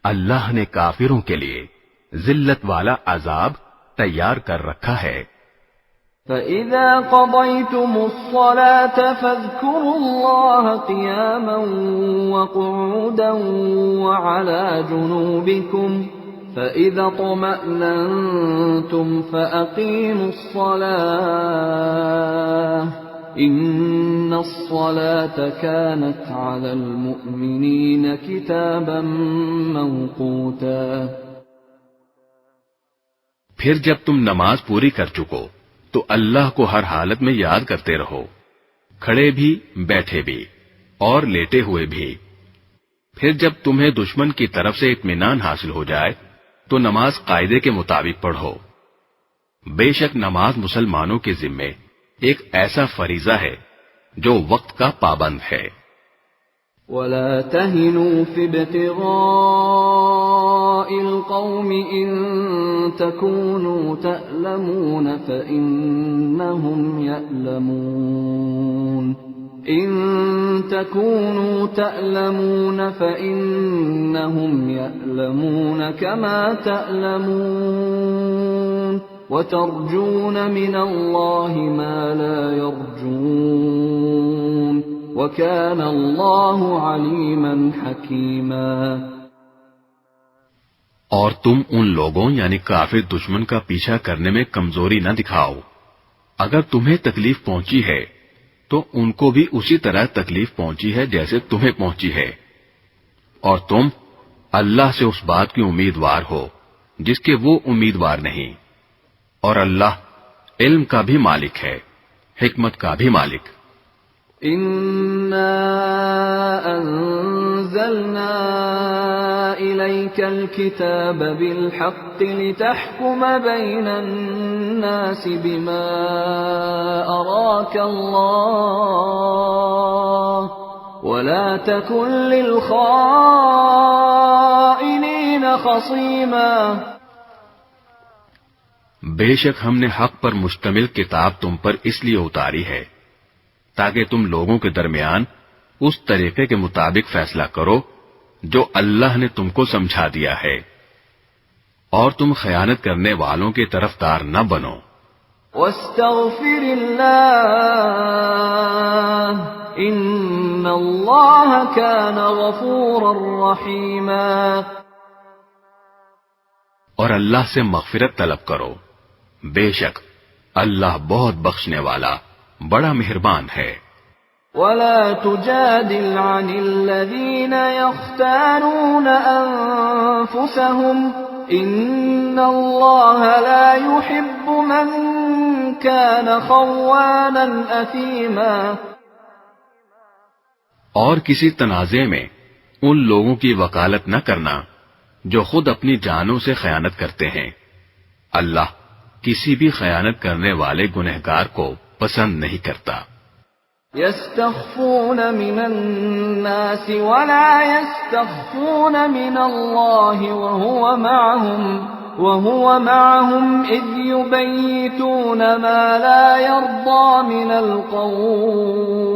اللہ نے کافروں کے لیے ذلت والا عذاب تیار کر رکھا ہے۔ فَإِذَا قَضَيْتُمُ الصَّلَاةَ فَاذْكُرُوا اللَّهَ قِيَامًا وَقُعُودًا وَعَلَى جُنُوبِكُمْ فَإِذَا اطْمَأْنَنتُمْ فَأَقِيمُوا الصَّلَاةَ إِنَّ الصَّلَاةَ كَانَتْ عَلَى الْمُؤْمِنِينَ كِتَابًا مَّوْقُوتًا۔ پھر جب تم نماز پوری کر چکو تو اللہ کو ہر حالت میں یاد کرتے رہو، کھڑے بھی، بیٹھے بھی اور لیٹے ہوئے بھی۔ پھر جب تمہیں دشمن کی طرف سے اطمینان حاصل ہو جائے تو نماز قاعدے کے مطابق پڑھو۔ بے شک نماز مسلمانوں کے ذمے ایک ایسا فریضہ ہے جو وقت کا پابند ہے۔ وَلَا تَهِنُوا فِي ابْتِغَاءِ الْقَوْمِ إِن تَكُونُوا تَأْلَمُونَ فَإِنَّهُمْ يَأْلَمُونَ إِن تَكُونُوا تَأْلَمُونَ فَإِنَّهُمْ يَأْلَمُونَ كَمَا تَأْلَمُونَ وَتَرْجُونَ مِنَ اللَّهِ مَا لَا يَرْجُونَ وَكَانَ اللَّهُ عَلِيمًا حَكِيمًا۔ اور تم ان لوگوں یعنی کافر دشمن کا پیچھا کرنے میں کمزوری نہ دکھاؤ، اگر تمہیں تکلیف پہنچی ہے تو ان کو بھی اسی طرح تکلیف پہنچی ہے جیسے تمہیں پہنچی ہے، اور تم اللہ سے اس بات کی امیدوار ہو جس کے وہ امیدوار نہیں، اور اللہ علم کا بھی مالک ہے، حکمت کا بھی مالک۔ إِنَّا أَنزَلْنَا إِلَيْكَ الْكِتَابَ بِالْحَقِّ لِتَحْكُمَ بَيْنَ النَّاسِ بِمَا أَرَاكَ اللَّهُ وَلَا تَكُن لِّلْخَائِنِينَ خَصِيمًا۔ بے شک ہم نے حق پر مشتمل کتاب تم پر اس لیے اتاری ہے تاکہ تم لوگوں کے درمیان اس طریقے کے مطابق فیصلہ کرو جو اللہ نے تم کو سمجھا دیا ہے، اور تم خیانت کرنے والوں کے طرفدار نہ بنو۔ وَاسْتَغْفِرِ اللَّهَ إِنَّ اللَّهَ كَانَ غَفُورًا رَّحِيمًا۔ اور اللہ سے مغفرت طلب کرو، بے شک اللہ بہت بخشنے والا بڑا مہربان ہے۔ وَلَا تُجَادِلْ عَنِ الَّذِينَ يَخْتَانُونَ أَنفُسَهُمْ إِنَّ اللَّهَ لَا يُحِبُّ مَن كَانَ خَوَّانًا أَثِيمًا۔ اور کسی تنازع میں ان لوگوں کی وکالت نہ کرنا جو خود اپنی جانوں سے خیانت کرتے ہیں۔ اللہ کسی بھی خیانت کرنے والے گنہگار کو پسند نہیں کرتا۔ يستخفون من الناس ولا يستخفون من الله وهو معهم إذ يبيتون ما لا يرضى من القول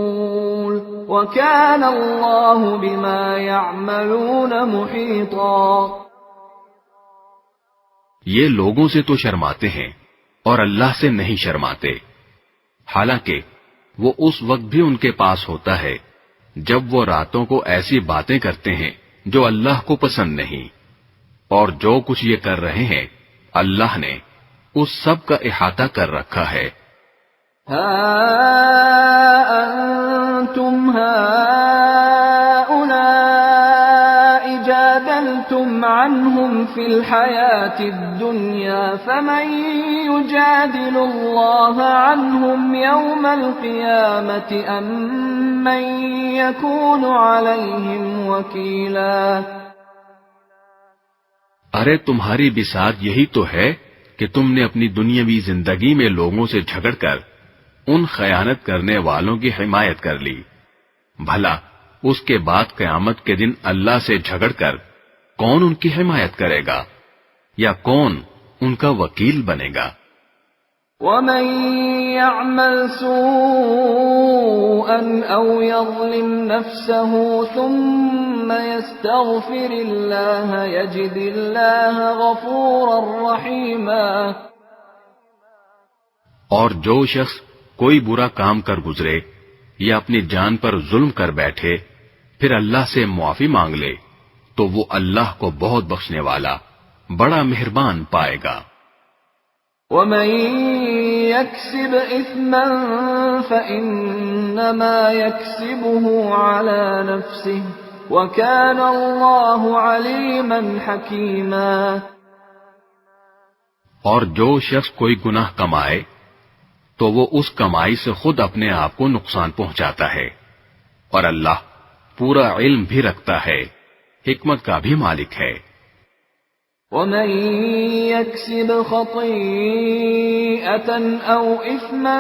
وكان الله بما يعملون محيطا۔ یہ لوگوں سے تو شرماتے ہیں اور اللہ سے نہیں شرماتے، حالانکہ وہ اس وقت بھی ان کے پاس ہوتا ہے جب وہ راتوں کو ایسی باتیں کرتے ہیں جو اللہ کو پسند نہیں، اور جو کچھ یہ کر رہے ہیں اللہ نے اس سب کا احاطہ کر رکھا ہے۔ ہا انتم هؤلاء جادلتم عنهم في الحياة الدنيا فمن يجادل الله عنهم يوم القيامة أم من يكون عليهم وكيلا۔ ارے تمہاری بساط یہی تو ہے کہ تم نے اپنی دنیاوی زندگی میں لوگوں سے جھگڑ کر ان خیانت کرنے والوں کی حمایت کر لی، بھلا اس کے بعد قیامت کے دن اللہ سے جھگڑ کر کون ان کی حمایت کرے گا یا کون ان کا وکیل بنے گا؟ وَمَن يَعْمَلْ سُوءًا أَوْ يَظْلِمْ نَفْسَهُ ثُمَّ يَسْتَغْفِرِ اللَّهَ يَجِدِ اللَّهَ غَفُورًا رَّحِيمًا۔ اور جو شخص کوئی برا کام کر گزرے یا اپنی جان پر ظلم کر بیٹھے پھر اللہ سے معافی مانگ لے تو وہ اللہ کو بہت بخشنے والا بڑا مہربان پائے گا۔ وَمَن يَكْسِبْ إِثْمًا فَإِنَّمَا يَكْسِبُهُ عَلَى نَفْسِهِ وَكَانَ اللَّهُ عَلِيمًا حَكِيمًا۔ اور جو شخص کوئی گناہ کمائے تو وہ اس کمائی سے خود اپنے آپ کو نقصان پہنچاتا ہے، اور اللہ پورا علم بھی رکھتا ہے، حکمت کا بھی مالک ہے۔ وَمَن يَكْسِبْ خَطِيئَةً أَوْ إِثْمًا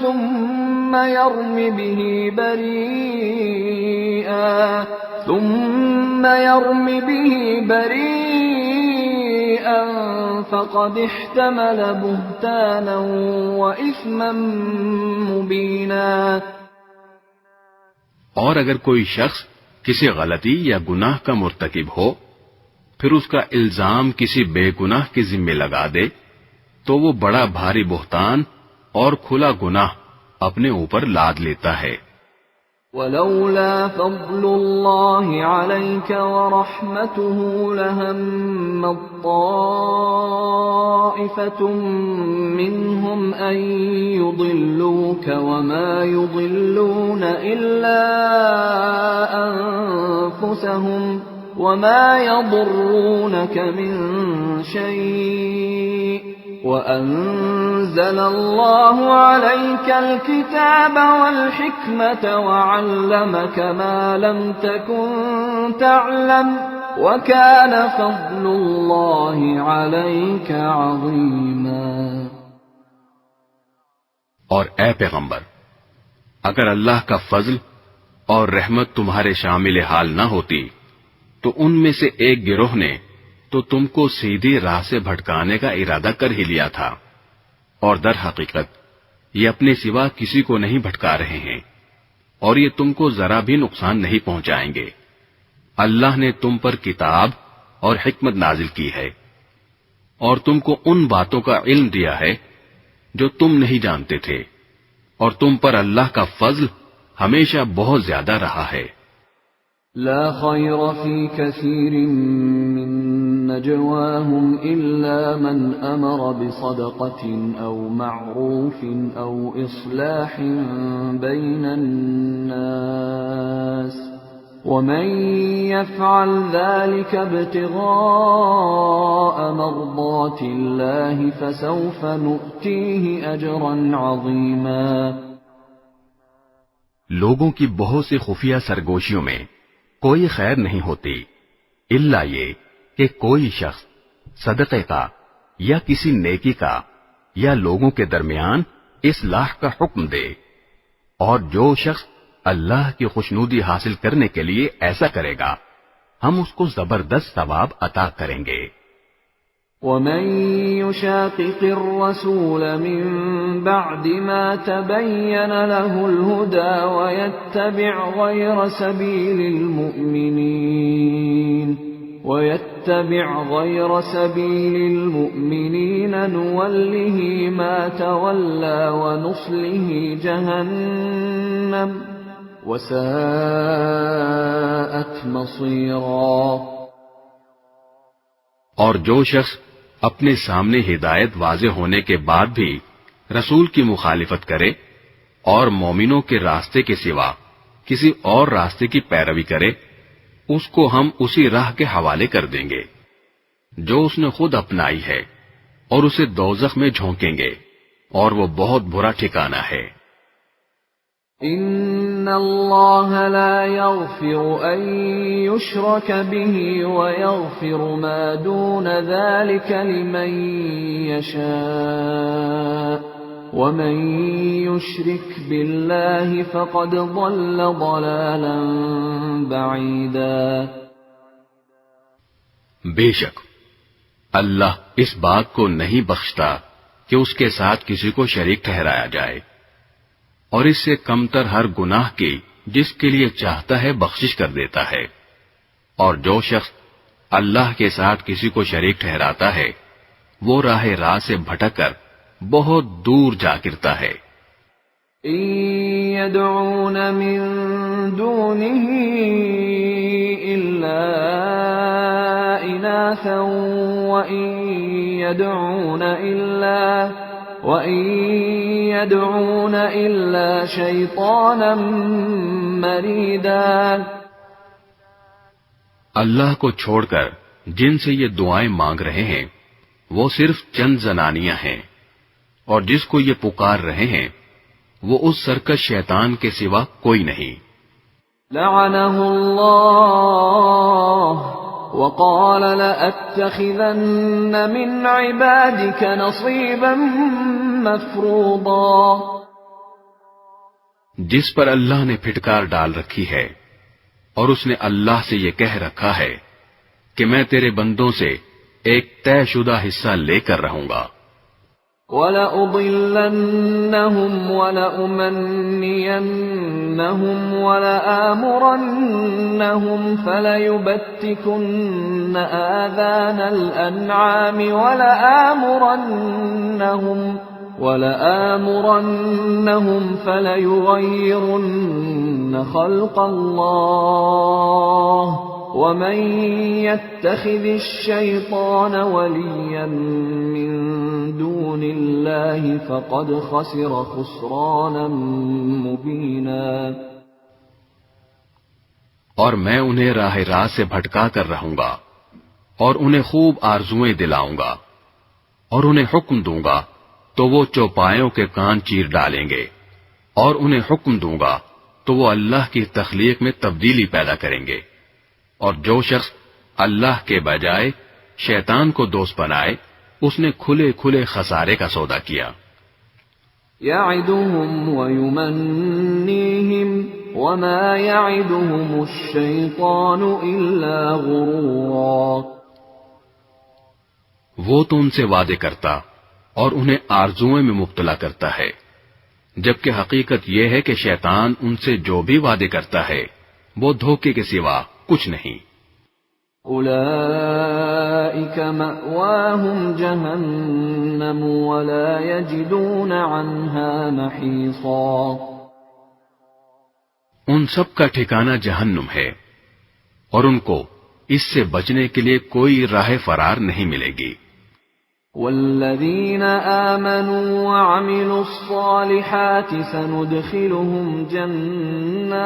ثُمَّ يَرْمِ بِهِ بَرِيئًا فَقَدِ احْتَمَلَ بُهْتَانًا وَإِثْمًا مُبِينًا۔ اور اگر کوئی شخص کسی غلطی یا گناہ کا مرتکب ہو پھر اس کا الزام کسی بے گناہ کے ذمے لگا دے تو وہ بڑا بھاری بہتان اور کھلا گناہ اپنے اوپر لاد لیتا ہے۔ وَلَوْلَا فَضْلُ اللَّهِ عَلَيْكَ وَرَحْمَتُهُ لَهَمَّتْ طَائِفَةٌ مِّنْهُمْ أَن يُضِلُّوكَ وَمَا يُضِلُّونَ إِلَّا أَنفُسَهُمْ وَمَا يَضُرُّونَكَ مِن شَيْءٍ وَأَنزَلَ اللَّهُ عَلَيْكَ الْكِتَابَ وَالْحِكْمَةَ وَعَلَّمَكَ مَا لَمْ تَكُن تَعْلَمُ وَكَانَ فَضْلُ اللَّهِ عَلَيْكَ عَظِيمًا۔ اور اے پیغمبر، اگر اللہ کا فضل اور رحمت تمہارے شامل حال نہ ہوتی تو ان میں سے ایک گروہ نے تو تم کو سیدھی راہ سے بھٹکانے کا ارادہ کر ہی لیا تھا، اور در حقیقت یہ اپنے سوا کسی کو نہیں بھٹکا رہے ہیں اور یہ تم کو ذرا بھی نقصان نہیں پہنچائیں گے۔ اللہ نے تم پر کتاب اور حکمت نازل کی ہے اور تم کو ان باتوں کا علم دیا ہے جو تم نہیں جانتے تھے، اور تم پر اللہ کا فضل ہمیشہ بہت زیادہ رہا ہے۔ لا خير في كثير من نجواهم إلا من أمر بصدقة أو معروف أو إصلاح بين الناس ومن يفعل ذلك ابتغاء مرضات الله فسوف نؤتيه أجرا عظيما۔ لوگوں کی بہت سی خفیہ سرگوشیوں میں کوئی خیر نہیں ہوتی الا یہ کہ کوئی شخص صدقے کا یا کسی نیکی کا یا لوگوں کے درمیان اصلاح کا حکم دے، اور جو شخص اللہ کی خوشنودی حاصل کرنے کے لیے ایسا کرے گا ہم اس کو زبردست ثواب عطا کریں گے۔ وَمَن يُشَاقِقِ الرَّسُولَ مِن بَعْدِ مَا تَبَيَّنَ لَهُ الْهُدَى وَيَتَّبِعْ غَيْرَ سَبِيلِ الْمُؤْمِنِينَ نُوَلِّهِ مَا تَوَلَّى وَنُصْلِهِ جَهَنَّمَ وَسَاءَتْ مَصِيرًا۔ اور جو شخص اپنے سامنے ہدایت واضح ہونے کے بعد بھی رسول کی مخالفت کرے اور مومنوں کے راستے کے سوا کسی اور راستے کی پیروی کرے، اس کو ہم اسی راہ کے حوالے کر دیں گے جو اس نے خود اپنائی ہے، اور اسے دوزخ میں جھونکیں گے، اور وہ بہت برا ٹھکانہ ہے۔ ان اللہ لا یغفر ان یشرک به ویغفر ما دون ذلك لمن یشاء ومن یشرک باللہ فقد ضل ضلالا بعیدا۔ بے شک اللہ اس بات کو نہیں بخشتا کہ اس کے ساتھ کسی کو شریک ٹھہرایا جائے، اور اس سے کمتر ہر گناہ کی جس کے لیے چاہتا ہے بخشش کر دیتا ہے، اور جو شخص اللہ کے ساتھ کسی کو شریک ٹھہراتا ہے وہ راہ سے بھٹک کر بہت دور جا گرتا ہے۔ ان يدعون من دونه الا اناثا وان يدعون الا شيطانا مريدا۔ اللہ کو چھوڑ کر جن سے یہ دعائیں مانگ رہے ہیں وہ صرف چند زنانیاں ہیں، اور جس کو یہ پکار رہے ہیں وہ اس سرکش شیطان کے سوا کوئی نہیں۔ لعنه اللہ وقال لأتخذن من عبادك نصيبا مفروضا۔ جس پر اللہ نے پھٹکار ڈال رکھی ہے، اور اس نے اللہ سے یہ کہہ رکھا ہے کہ میں تیرے بندوں سے ایک طے شدہ حصہ لے کر رہوں گا۔ وَلَأُضِلَّنَّهُمْ وَلَأُمَنِّيَنَّهُمْ وَلَآمُرَنَّهُمْ فَلَيُبَتِّكُنَّ آذَانَ الْأَنْعَامِ وَلَآمُرَنَّهُمْ فَلَيُغَيِّرُنَّ خَلْقَ اللَّهِ وَمَن يَتَّخِذِ الشَّيْطَانَ وَلِيًّا مِّن دُونِ اللَّهِ فَقَدْ خَسِرَ خُسْرَانًا مُبِينًا۔ اور میں انہیں راہ راست سے بھٹکا کر رہوں گا، اور انہیں خوب آرزوئیں دلاؤں گا، اور انہیں حکم دوں گا تو وہ چوپایوں کے کان چیر ڈالیں گے، اور انہیں حکم دوں گا تو وہ اللہ کی تخلیق میں تبدیلی پیدا کریں گے۔ اور جو شخص اللہ کے بجائے شیطان کو دوست بنائے اس نے کھلے کھلے خسارے کا سودا کیا۔ یعدہم ویمنیہم وما یعدہم الشیطان الا غرورا۔ وہ تو ان سے وعدے کرتا اور انہیں آرزوئیں میں مبتلا کرتا ہے، جبکہ حقیقت یہ ہے کہ شیطان ان سے جو بھی وعدے کرتا ہے وہ دھوکے کے سوا کچھ نہیں۔ اولئک مأواہم جہنم ولا یجدون عنہا محیصا۔ ان سب کا ٹھکانہ جہنم ہے، اور ان کو اس سے بچنے کے لیے کوئی راہ فرار نہیں ملے گی۔ والذین آمنوا وعملوا الصالحات سندخلهم جنات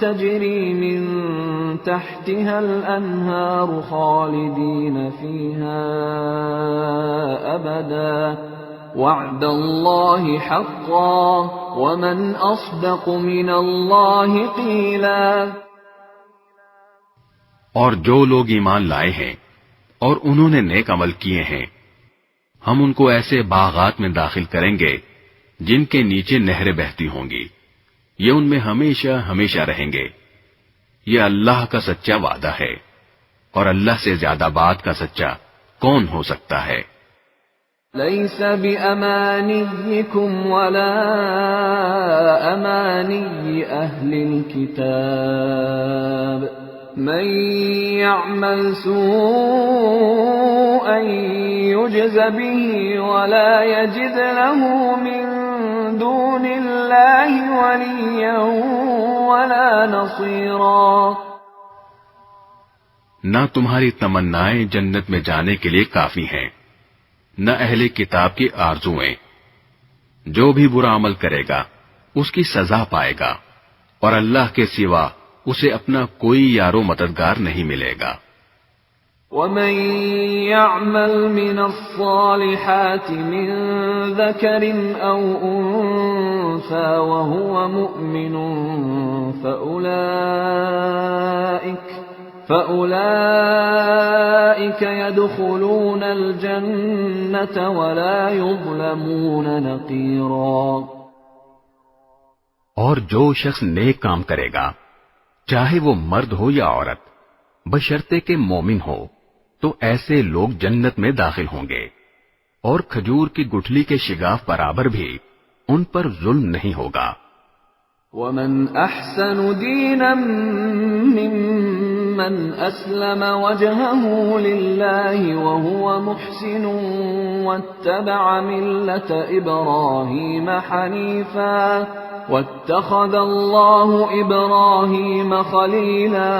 تجری من تحتها الانہار خالدین فیہا ابدا وعد الله حقا ومن أصدق من الله قيلا۔ اور جو لوگ ایمان لائے ہیں اور انہوں نے نیک عمل کیے ہیں، ہم ان کو ایسے باغات میں داخل کریں گے جن کے نیچے نہریں بہتی ہوں گی، یہ ان میں ہمیشہ ہمیشہ رہیں گے۔ یہ اللہ کا سچا وعدہ ہے، اور اللہ سے زیادہ بات کا سچا کون ہو سکتا ہے؟ ليس بأمانيكم ولا أماني أهل الكتاب من يعمل سوءا يجز به ولا يجد له من دون الله وليا ولا نصيرا۔ نہ تمہاری تمنائیں جنت میں جانے کے لیے کافی ہیں، نہ اہل کتاب کی آرزویں۔ جو بھی برا عمل کرے گا اس کی سزا پائے گا، اور اللہ کے سوا اسے اپنا کوئی یار و مددگار نہیں ملے گا۔ ومن يعمل من الصالحات من ذكر أو أنثى وهو مؤمن فأولئك يدخلون الجنة ولا يظلمون نقيرا۔ اور جو شخص نیک کام کرے گا، چاہے وہ مرد ہو یا عورت، بشرطے کہ مومن ہو، تو ایسے لوگ جنت میں داخل ہوں گے، اور کھجور کی گٹھلی کے شگاف برابر بھی ان پر ظلم نہیں ہوگا۔ ومن احسن دینا ممن اسلم وجهه لله وهو محسن واتبع ملة ابراهيم حنيفا واتخذ الله ابراهيم خليلا۔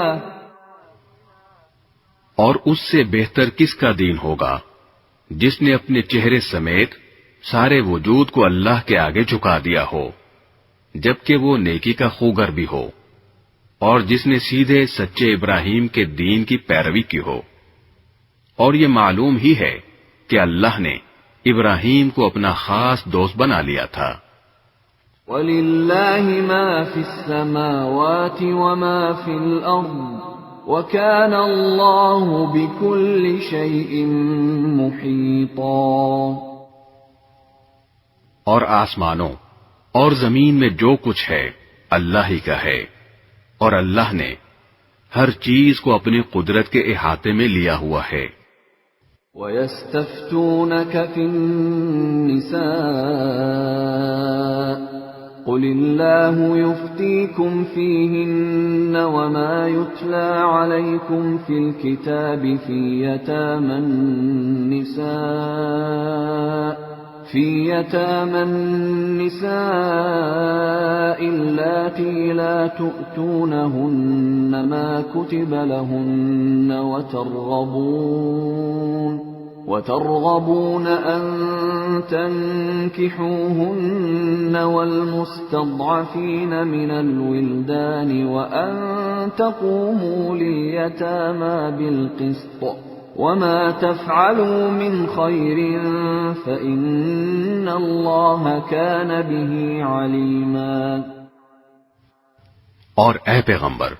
اور اس سے بہتر کس کا دین ہوگا جس نے اپنے چہرے سمیت سارے وجود کو اللہ کے آگے جھکا دیا ہو، جبکہ وہ نیکی کا خوگر بھی ہو، اور جس نے سیدھے سچے ابراہیم کے دین کی پیروی کی ہو۔ اور یہ معلوم ہی ہے کہ اللہ نے ابراہیم کو اپنا خاص دوست بنا لیا تھا۔ وَلِلَّهِ مَا فِي السَّمَاوَاتِ وَمَا فِي الْأَرْضِ وَكَانَ اللَّهُ بِكُلِّ شَيْءٍ مُحِيطًا۔ اور آسمانوں اور زمین میں جو کچھ ہے اللہ ہی کا ہے، اور اللہ نے ہر چیز کو اپنی قدرت کے احاطے میں لیا ہوا ہے۔ وَيَسْتَفْتُونَكَ فِي النِّسَاءِ قُلِ اللَّهُ يُفْتِيكُمْ فِيهِنَّ وَمَا يُتْلَى عَلَيْكُمْ فِي الْكِتَابِ فِي يَتَامَى النِّسَاءِ اللَّاتِي لَا تُؤْتُونَهُنَّ مَا كُتِبَ لَهُنَّ وترغبون أن تنكحوهن والمستضعفين من الولدان وأن تقوموا لليتامى بالقسط وما تفعلوا من خير فإن الله كان به عليما۔ اور اے پیغمبر،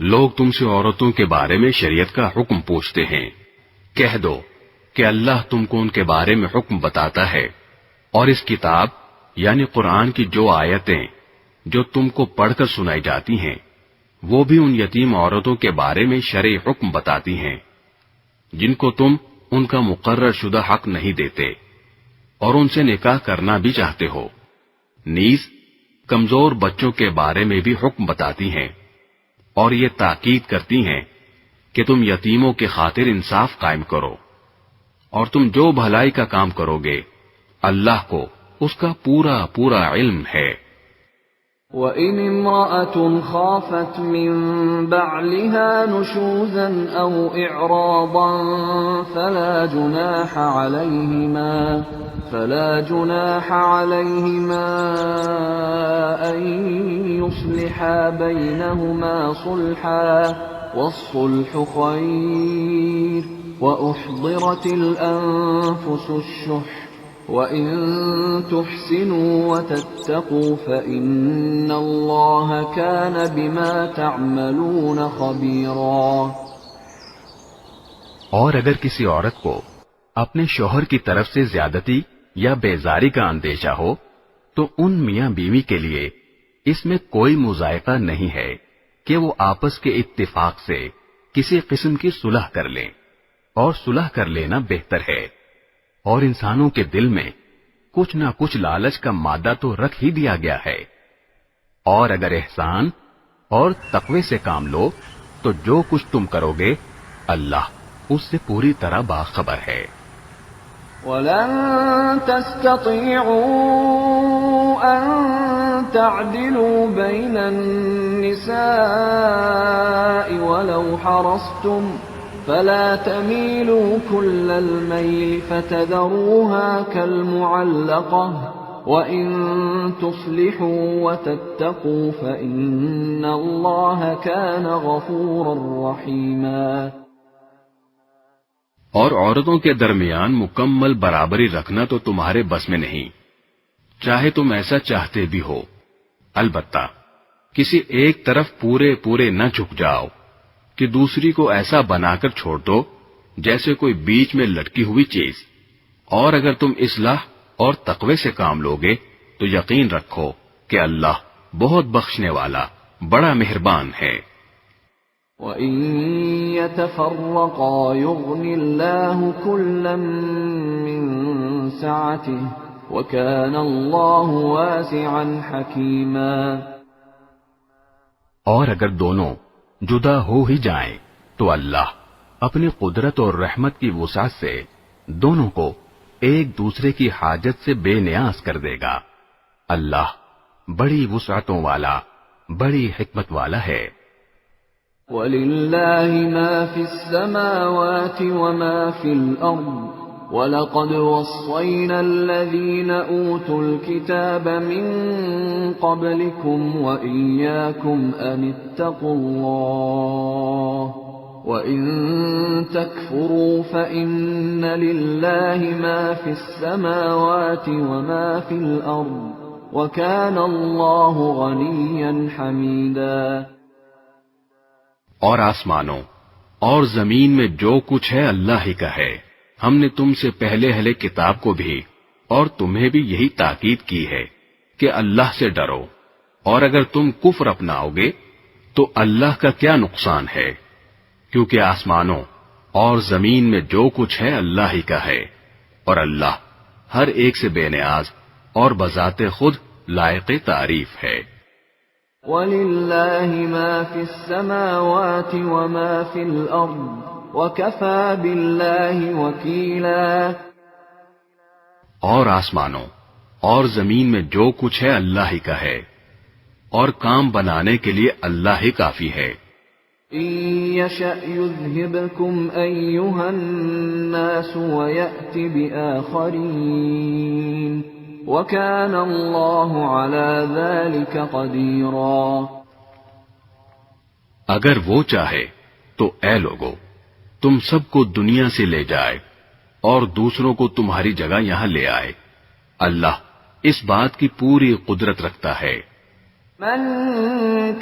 لوگ تم سے عورتوں کے بارے میں شریعت کا حکم پوچھتے ہیں، کہہ دو کہ اللہ تم کو ان کے بارے میں حکم بتاتا ہے، اور اس کتاب یعنی قرآن کی جو آیتیں جو تم کو پڑھ کر سنائی جاتی ہیں وہ بھی ان یتیم عورتوں کے بارے میں شرعی حکم بتاتی ہیں جن کو تم ان کا مقرر شدہ حق نہیں دیتے اور ان سے نکاح کرنا بھی چاہتے ہو۔ نیز کمزور بچوں کے بارے میں بھی حکم بتاتی ہیں، اور یہ تاکید کرتی ہیں کہ تم یتیموں کی خاطر انصاف قائم کرو، اور تم جو بھلائی کا کام کرو گے اللہ کو اس کا پورا پورا علم ہے۔ وَإِنِ امْرَأَةٌ خَافَتْ مِنْ بَعْلِهَا نُشُوزًا أَوْ إِعْرَاضًا فَلَا جُنَاحَ عَلَيْهِمَا أَنْ يُصْلِحَا بَيْنَهُمَا صُلْحًا وَالصُّلْحُ خَيْرٌ وَأُحْضِرَتِ الْأَنفُسُ الشُّحَّ وَإِن تُحْسِنُوا وَتَتَّقُوا فَإِنَّ اللَّهَ كَانَ بِمَا تَعْمَلُونَ خَبِيرًا۔ اور اگر کسی عورت کو اپنے شوہر کی طرف سے زیادتی یا بیزاری کا اندیشہ ہو تو ان میاں بیوی کے لیے اس میں کوئی مذائقہ نہیں ہے کہ وہ آپس کے اتفاق سے کسی قسم کی صلح کر لیں، اور صلح کر لینا بہتر ہے۔ اور انسانوں کے دل میں کچھ نہ کچھ لالچ کا مادہ تو رکھ ہی دیا گیا ہے، اور اگر احسان اور تقوی سے کام لو تو جو کچھ تم کرو گے اللہ اس سے پوری طرح باخبر ہے۔ وَلَن تَسْتَطِيعُوا أَن تَعْدِلُوا بَيْنَ النِّسَاءِ وَلَوْ حَرَصْتُمْ فَلَا تَمِيلُوا كُلَّ الْمَيْلِ فَتَذَرُوهَا كَالْمُعَلَّقَةِ وَإِن تُصْلِحُوا وَتَتَّقُوا فَإِنَّ اللَّهَ كَانَ غَفُورًا رَّحِيمًا۔ اور عورتوں کے درمیان مکمل برابری رکھنا تو تمہارے بس میں نہیں، چاہے تم ایسا چاہتے بھی ہو، البتہ کسی ایک طرف پورے نہ جھک جاؤ کہ دوسری کو ایسا بنا کر چھوڑ دو جیسے کوئی بیچ میں لٹکی ہوئی چیز۔ اور اگر تم اصلاح اور تقوی سے کام لوگے تو یقین رکھو کہ اللہ بہت بخشنے والا بڑا مہربان ہے۔ وَإِن يَتَفَرَّقَا يُغْنِ اللَّهُ كُلًّا مِّن سَعَتِهِ وَكَانَ اللَّهُ وَاسِعًا حَكِيمًا۔ اور اگر دونوں جدا ہو ہی جائیں تو اللہ اپنی قدرت اور رحمت کی وسعت سے دونوں کو ایک دوسرے کی حاجت سے بے نیاز کر دے گا۔ اللہ بڑی وسعتوں والا، بڑی حکمت والا ہے۔ وَلِلَّهِ مَا فِي السَّمَاوَاتِ وَمَا فِي الْأَرْضِ وَلَقَدْ وَصَّيْنَا الَّذِينَ أُوتُوا الْكِتَابَ مِن قَبْلِكُمْ وَإِيَّاكُمْ أَنِ اتَّقُوا اللَّهَ وَإِن تَكْفُرُوا فَإِنَّ لِلَّهِ مَا فِي السَّمَاوَاتِ وَمَا فِي الْأَرْضِ وَكَانَ اللَّهُ غَنِيًّا حَمِيدًا۔ اور آسمانوں اور زمین میں جو کچھ ہے اللہ ہی کا ہے۔ ہم نے تم سے پہلے اہل کتاب کو بھی اور تمہیں بھی یہی تاکید کی ہے کہ اللہ سے ڈرو، اور اگر تم کفر اپناؤ گے تو اللہ کا کیا نقصان ہے، کیونکہ آسمانوں اور زمین میں جو کچھ ہے اللہ ہی کا ہے، اور اللہ ہر ایک سے بے نیاز اور بذات خود لائق تعریف ہے۔ وَلِلَّهِ مَا فِي السَّمَاوَاتِ وَمَا فِي الْأَرْضِ وَكَفَى بِاللَّهِ وَكِيلًا۔ اور آسمانوں اور زمین میں جو کچھ ہے اللہ ہی کا ہے، اور کام بنانے کے لیے اللہ ہی کافی ہے۔ إِن يَشَأْ يُذْهِبْكُمْ أَيُّهَا النَّاسُ وَيَأْتِ بِآخَرِينَ وَكَانَ اللَّهُ عَلَى ذَلِكَ قَدِيرًا۔ اگر وہ چاہے تو اے لوگو تم سب کو دنیا سے لے جائے اور دوسروں کو تمہاری جگہ یہاں لے آئے، اللہ اس بات کی پوری قدرت رکھتا ہے۔ من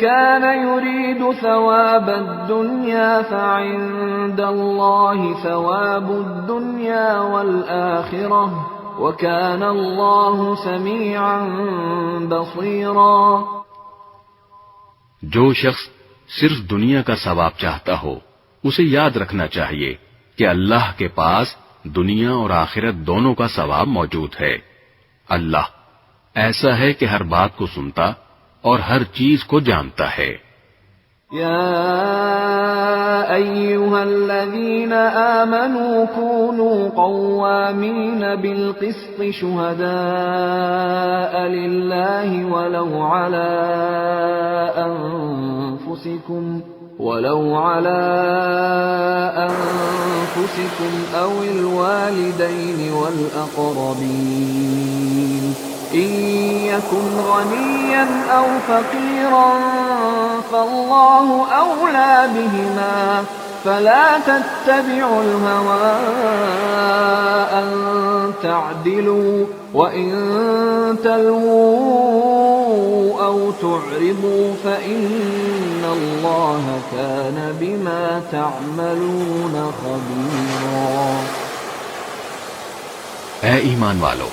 كان يريد ثواب الدنيا فعند الله ثواب الدنيا والآخرة وكان الله سميعا بصيرا۔ جو شخص صرف دنیا کا ثواب چاہتا ہو اسے یاد رکھنا چاہیے کہ اللہ کے پاس دنیا اور آخرت دونوں کا ثواب موجود ہے۔ اللہ ایسا ہے کہ ہر بات کو سنتا اور ہر چیز کو جانتا ہے۔ يا أيها الذين آمنوا كونوا قوامين بالقسط شهداء لله ولو على أنفسكم أو الوالدين والأقربين إن يكن غنيا أو فقيرا فالله أولى بهما فلا تتبعوا الهوى أن تعدلوا وإن تلووا أو تعرضوا فإن الله كان بما تعملون خبيرا۔ اے ایمان والو،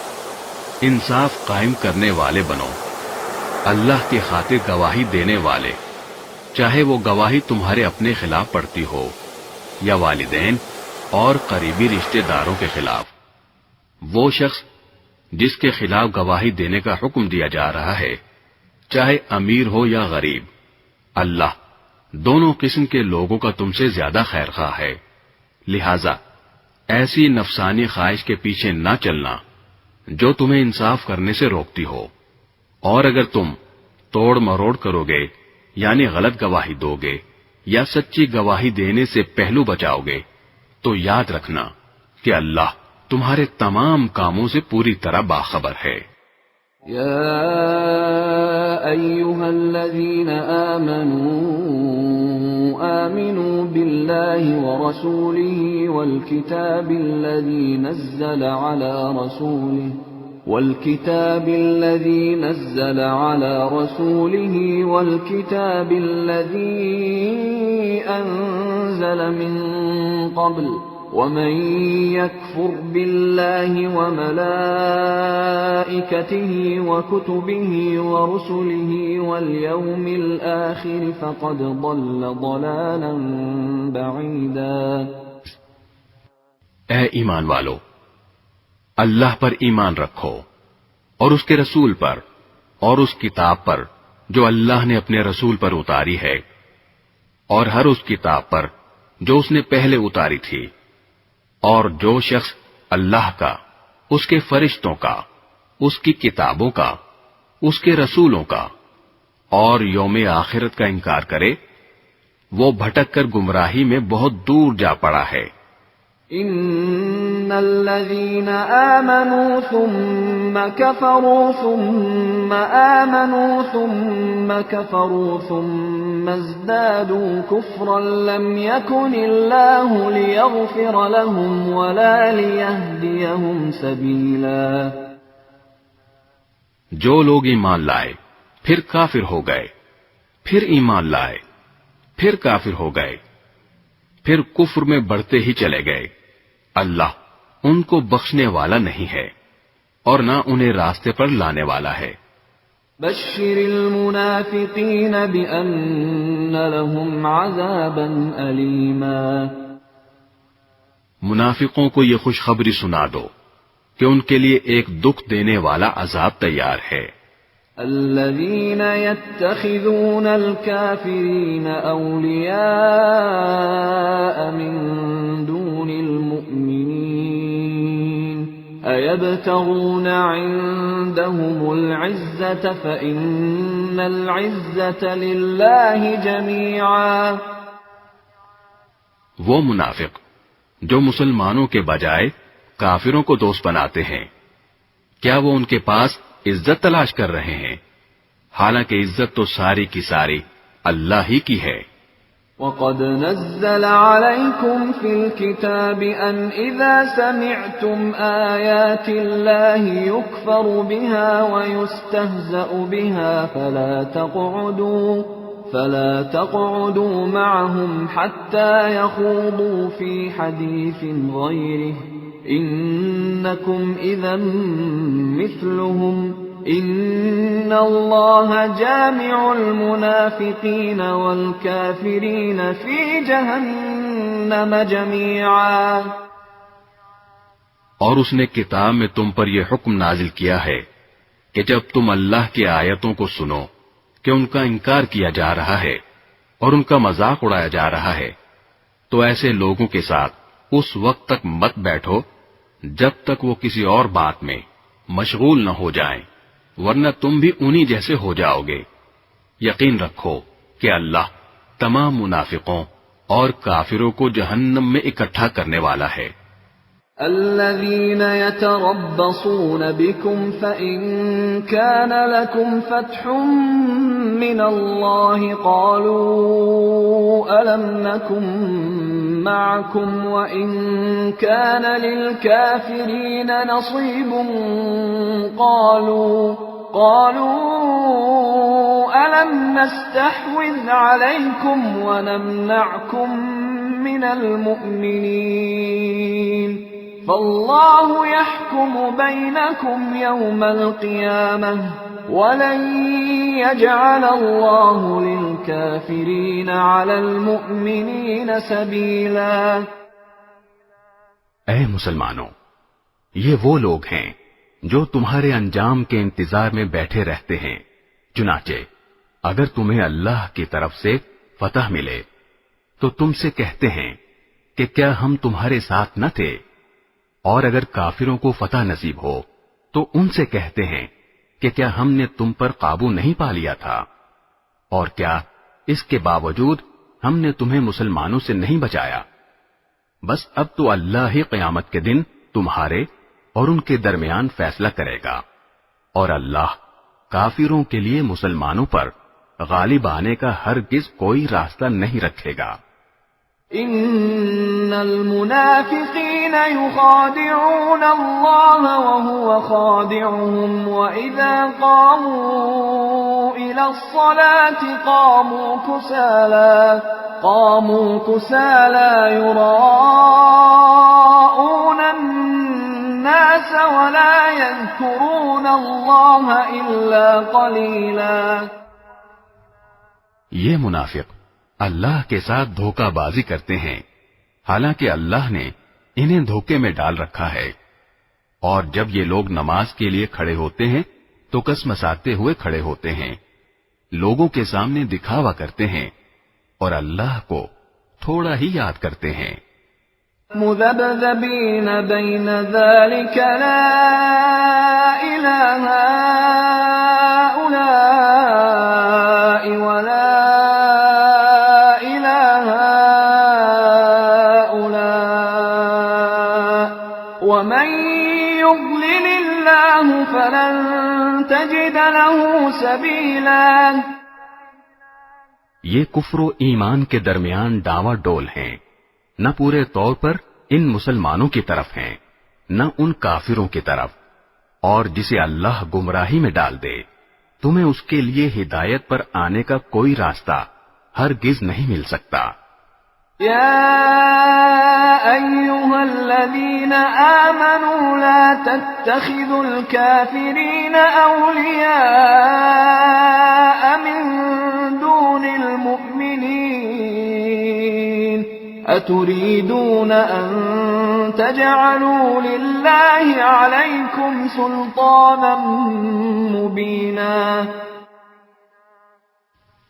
انصاف قائم کرنے والے بنو، اللہ کی خاطر گواہی دینے والے، چاہے وہ گواہی تمہارے اپنے خلاف پڑتی ہو یا والدین اور قریبی رشتہ داروں کے خلاف۔ وہ شخص جس کے خلاف گواہی دینے کا حکم دیا جا رہا ہے، چاہے امیر ہو یا غریب، اللہ دونوں قسم کے لوگوں کا تم سے زیادہ خیر خواہ ہے، لہذا ایسی نفسانی خواہش کے پیچھے نہ چلنا جو تمہیں انصاف کرنے سے روکتی ہو، اور اگر تم توڑ مروڑ کرو گے یعنی غلط گواہی دو گے یا سچی گواہی دینے سے پہلو بچاؤ گے تو یاد رکھنا کہ اللہ تمہارے تمام کاموں سے پوری طرح باخبر ہے۔ یا ایھا الذین آمنوا باللہ ورسولہ والکتاب الذی نزل على رسوله والكتاب الذي أنزل من قبل ومن يكفر بالله وملائكته وكتبه ورسله واليوم الآخر فقد ضل ضلالا بعيدا۔ اے ایمان والو، اللہ پر ایمان رکھو اور اس کے رسول پر اور اس کتاب پر جو اللہ نے اپنے رسول پر اتاری ہے، اور ہر اس کتاب پر جو اس نے پہلے اتاری تھی، اور جو شخص اللہ کا، اس کے فرشتوں کا، اس کی کتابوں کا، اس کے رسولوں کا اور یوم آخرت کا انکار کرے، وہ بھٹک کر گمراہی میں بہت دور جا پڑا ہے۔ ان الذين آمنوا ثم كفروا ثم آمنوا ثم كفروا ثم ازدادوا كفرا لم يكن الله ليغفر لهم ولا ليهديهم سبيلا۔ جو لوگ ایمان لائے پھر کافر ہو گئے، پھر ایمان لائے پھر کافر ہو گئے، پھر کفر میں بڑھتے ہی چلے گئے، اللہ ان کو بخشنے والا نہیں ہے اور نہ انہیں راستے پر لانے والا ہے۔ بشر المنافقین بأن لهم عذابا ألیما۔ منافقوں کو یہ خوشخبری سنا دو کہ ان کے لیے ایک دکھ دینے والا عذاب تیار ہے۔ الذين يتخذون الكافرين أولياء من دون المؤمنين أيبتغون عندهم العزة فإن العزة لله جميعا۔ وہ منافق جو مسلمانوں کے بجائے کافروں کو دوست بناتے ہیں، کیا وہ ان کے پاس عزت تلاش کر رہے ہیں؟ حالانکہ عزت تو ساری کی ساری اللہ ہی کی ہے۔ وَقَدْ نَزَّلَ عَلَيْكُمْ فِي الْكِتَابِ أَنْ إِذَا سَمِعْتُمْ آيَاتِ اللَّهِ يُكْفَرُ بِهَا وَيُسْتَهْزَأُ بِهَا فَلَا تَقْعُدُوا مَعَهُمْ حَتَّى يَخُوضُوا فِي حَدِيثٍ غَيْرِهِ إِنَّكُمْ إِذًا مِثْلُهُمْ إِنَّ اللَّهَ جَامِعُ الْمُنَافِقِينَ وَالْكَافِرِينَ فِي جَهَنَّمَ جَمِيعًا۔ اور اس نے کتاب میں تم پر یہ حکم نازل کیا ہے کہ جب تم اللہ کی آیتوں کو سنو کہ ان کا انکار کیا جا رہا ہے اور ان کا مذاق اڑایا جا رہا ہے، تو ایسے لوگوں کے ساتھ اس وقت تک مت بیٹھو جب تک وہ کسی اور بات میں مشغول نہ ہو جائیں، ورنہ تم بھی انہی جیسے ہو جاؤ گے۔ یقین رکھو کہ اللہ تمام منافقوں اور کافروں کو جہنم میں اکٹھا کرنے والا ہے۔ الذين يتربصون بكم فإن كان لكم فتح من الله قالوا ألم نكن معكم وإن كان للكافرين نصيب قالوا ألم نستحوذ عليكم ونمنعكم من المؤمنين فالله يحكم بينكم يوم القيامة ولن يجعل الله للكافرين على المؤمنين سبيلا۔ اے مسلمانوں، یہ وہ لوگ ہیں جو تمہارے انجام کے انتظار میں بیٹھے رہتے ہیں، چنانچہ اگر تمہیں اللہ کی طرف سے فتح ملے تو تم سے کہتے ہیں کہ کیا ہم تمہارے ساتھ نہ تھے، اور اگر کافروں کو فتح نصیب ہو تو ان سے کہتے ہیں کہ کیا ہم نے تم پر قابو نہیں پا لیا تھا، اور کیا اس کے باوجود ہم نے تمہیں مسلمانوں سے نہیں بچایا۔ بس اب تو اللہ ہی قیامت کے دن تمہارے اور ان کے درمیان فیصلہ کرے گا، اور اللہ کافروں کے لیے مسلمانوں پر غالب آنے کا ہرگز کوئی راستہ نہیں رکھے گا۔ ان المنافقین یخادعون اللہ وهو خادعهم واذا قاموا الى الصلاة قاموا كسالى يراءون الناس ولا يذكرون اللہ الا قلیلا۔ یہ منافق اللہ کے ساتھ دھوکہ بازی کرتے ہیں، حالانکہ اللہ نے انہیں دھوکے میں ڈال رکھا ہے، اور جب یہ لوگ نماز کے لیے کھڑے ہوتے ہیں تو کسمساتے ہوئے کھڑے ہوتے ہیں، لوگوں کے سامنے دکھاوا کرتے ہیں اور اللہ کو تھوڑا ہی یاد کرتے ہیں۔ مذبذبین بین ذلک لا الہ ہؤلاء ولا ومن يضلل الله فلن تجد له سبيلا۔ یہ کفر و ایمان کے درمیان ڈاوا ڈول ہیں، نہ پورے طور پر ان مسلمانوں کی طرف ہیں نہ ان کافروں کی طرف، اور جسے اللہ گمراہی میں ڈال دے تمہیں اس کے لیے ہدایت پر آنے کا کوئی راستہ ہرگز نہیں مل سکتا۔ يا أيها الذين آمنوا لا تتخذوا الكافرين أولياء من دون المؤمنين أتريدون أن تجعلوا لله عليكم سلطانا مبينا۔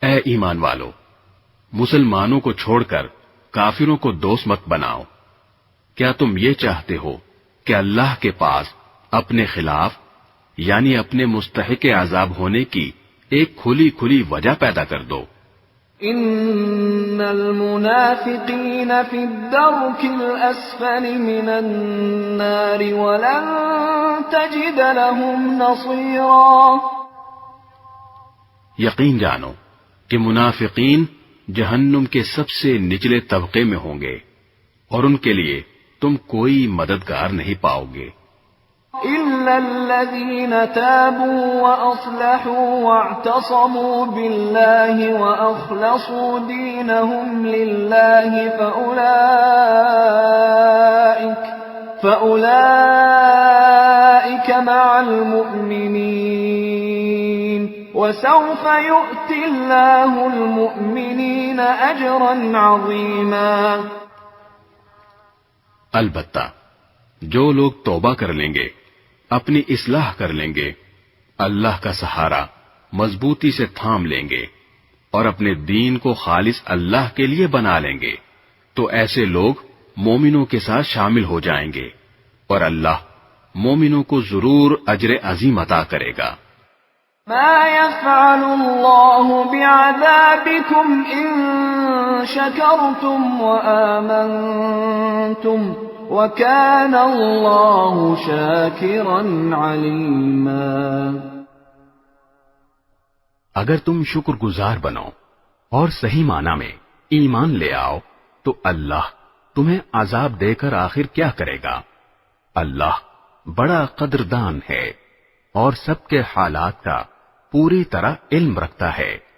اے ایمان والو، مسلمانوں کو چھوڑ کر کافروں کو دوست مت بناؤ۔ کیا تم یہ چاہتے ہو کہ اللہ کے پاس اپنے خلاف یعنی اپنے مستحق عذاب ہونے کی ایک کھلی کھلی وجہ پیدا کر دو؟ ان المنافقین فی الدرک الاسفل من النار ولن تجد لهم نصیرا۔ یقین جانو کہ منافقین جہنم کے سب سے نچلے طبقے میں ہوں گے اور ان کے لیے تم کوئی مددگار نہیں پاؤ گے۔ إلا الذين تابوا وأصلحوا واعتصموا بالله وأخلصوا دينهم لله فأولئك مع المؤمنين وسوف يؤتي الله المؤمنين أجرا عظيما۔ البتہ جو لوگ توبہ کر لیں گے، اپنی اصلاح کر لیں گے، اللہ کا سہارا مضبوطی سے تھام لیں گے اور اپنے دین کو خالص اللہ کے لیے بنا لیں گے تو ایسے لوگ مومنوں کے ساتھ شامل ہو جائیں گے اور اللہ مومنوں کو ضرور اجر عظیم عطا کرے گا۔ ما يفعل الله بعذابكم إن شكرتم وآمنتم وَكَانَ اللَّهُ شَاكِرًا عَلِيمًا۔ اگر تم شکر گزار بنو اور صحیح معنی میں ایمان لے آؤ تو اللہ تمہیں عذاب دے کر آخر کیا کرے گا؟ اللہ بڑا قدردان ہے اور سب کے حالات کا پوری طرح علم رکھتا ہے۔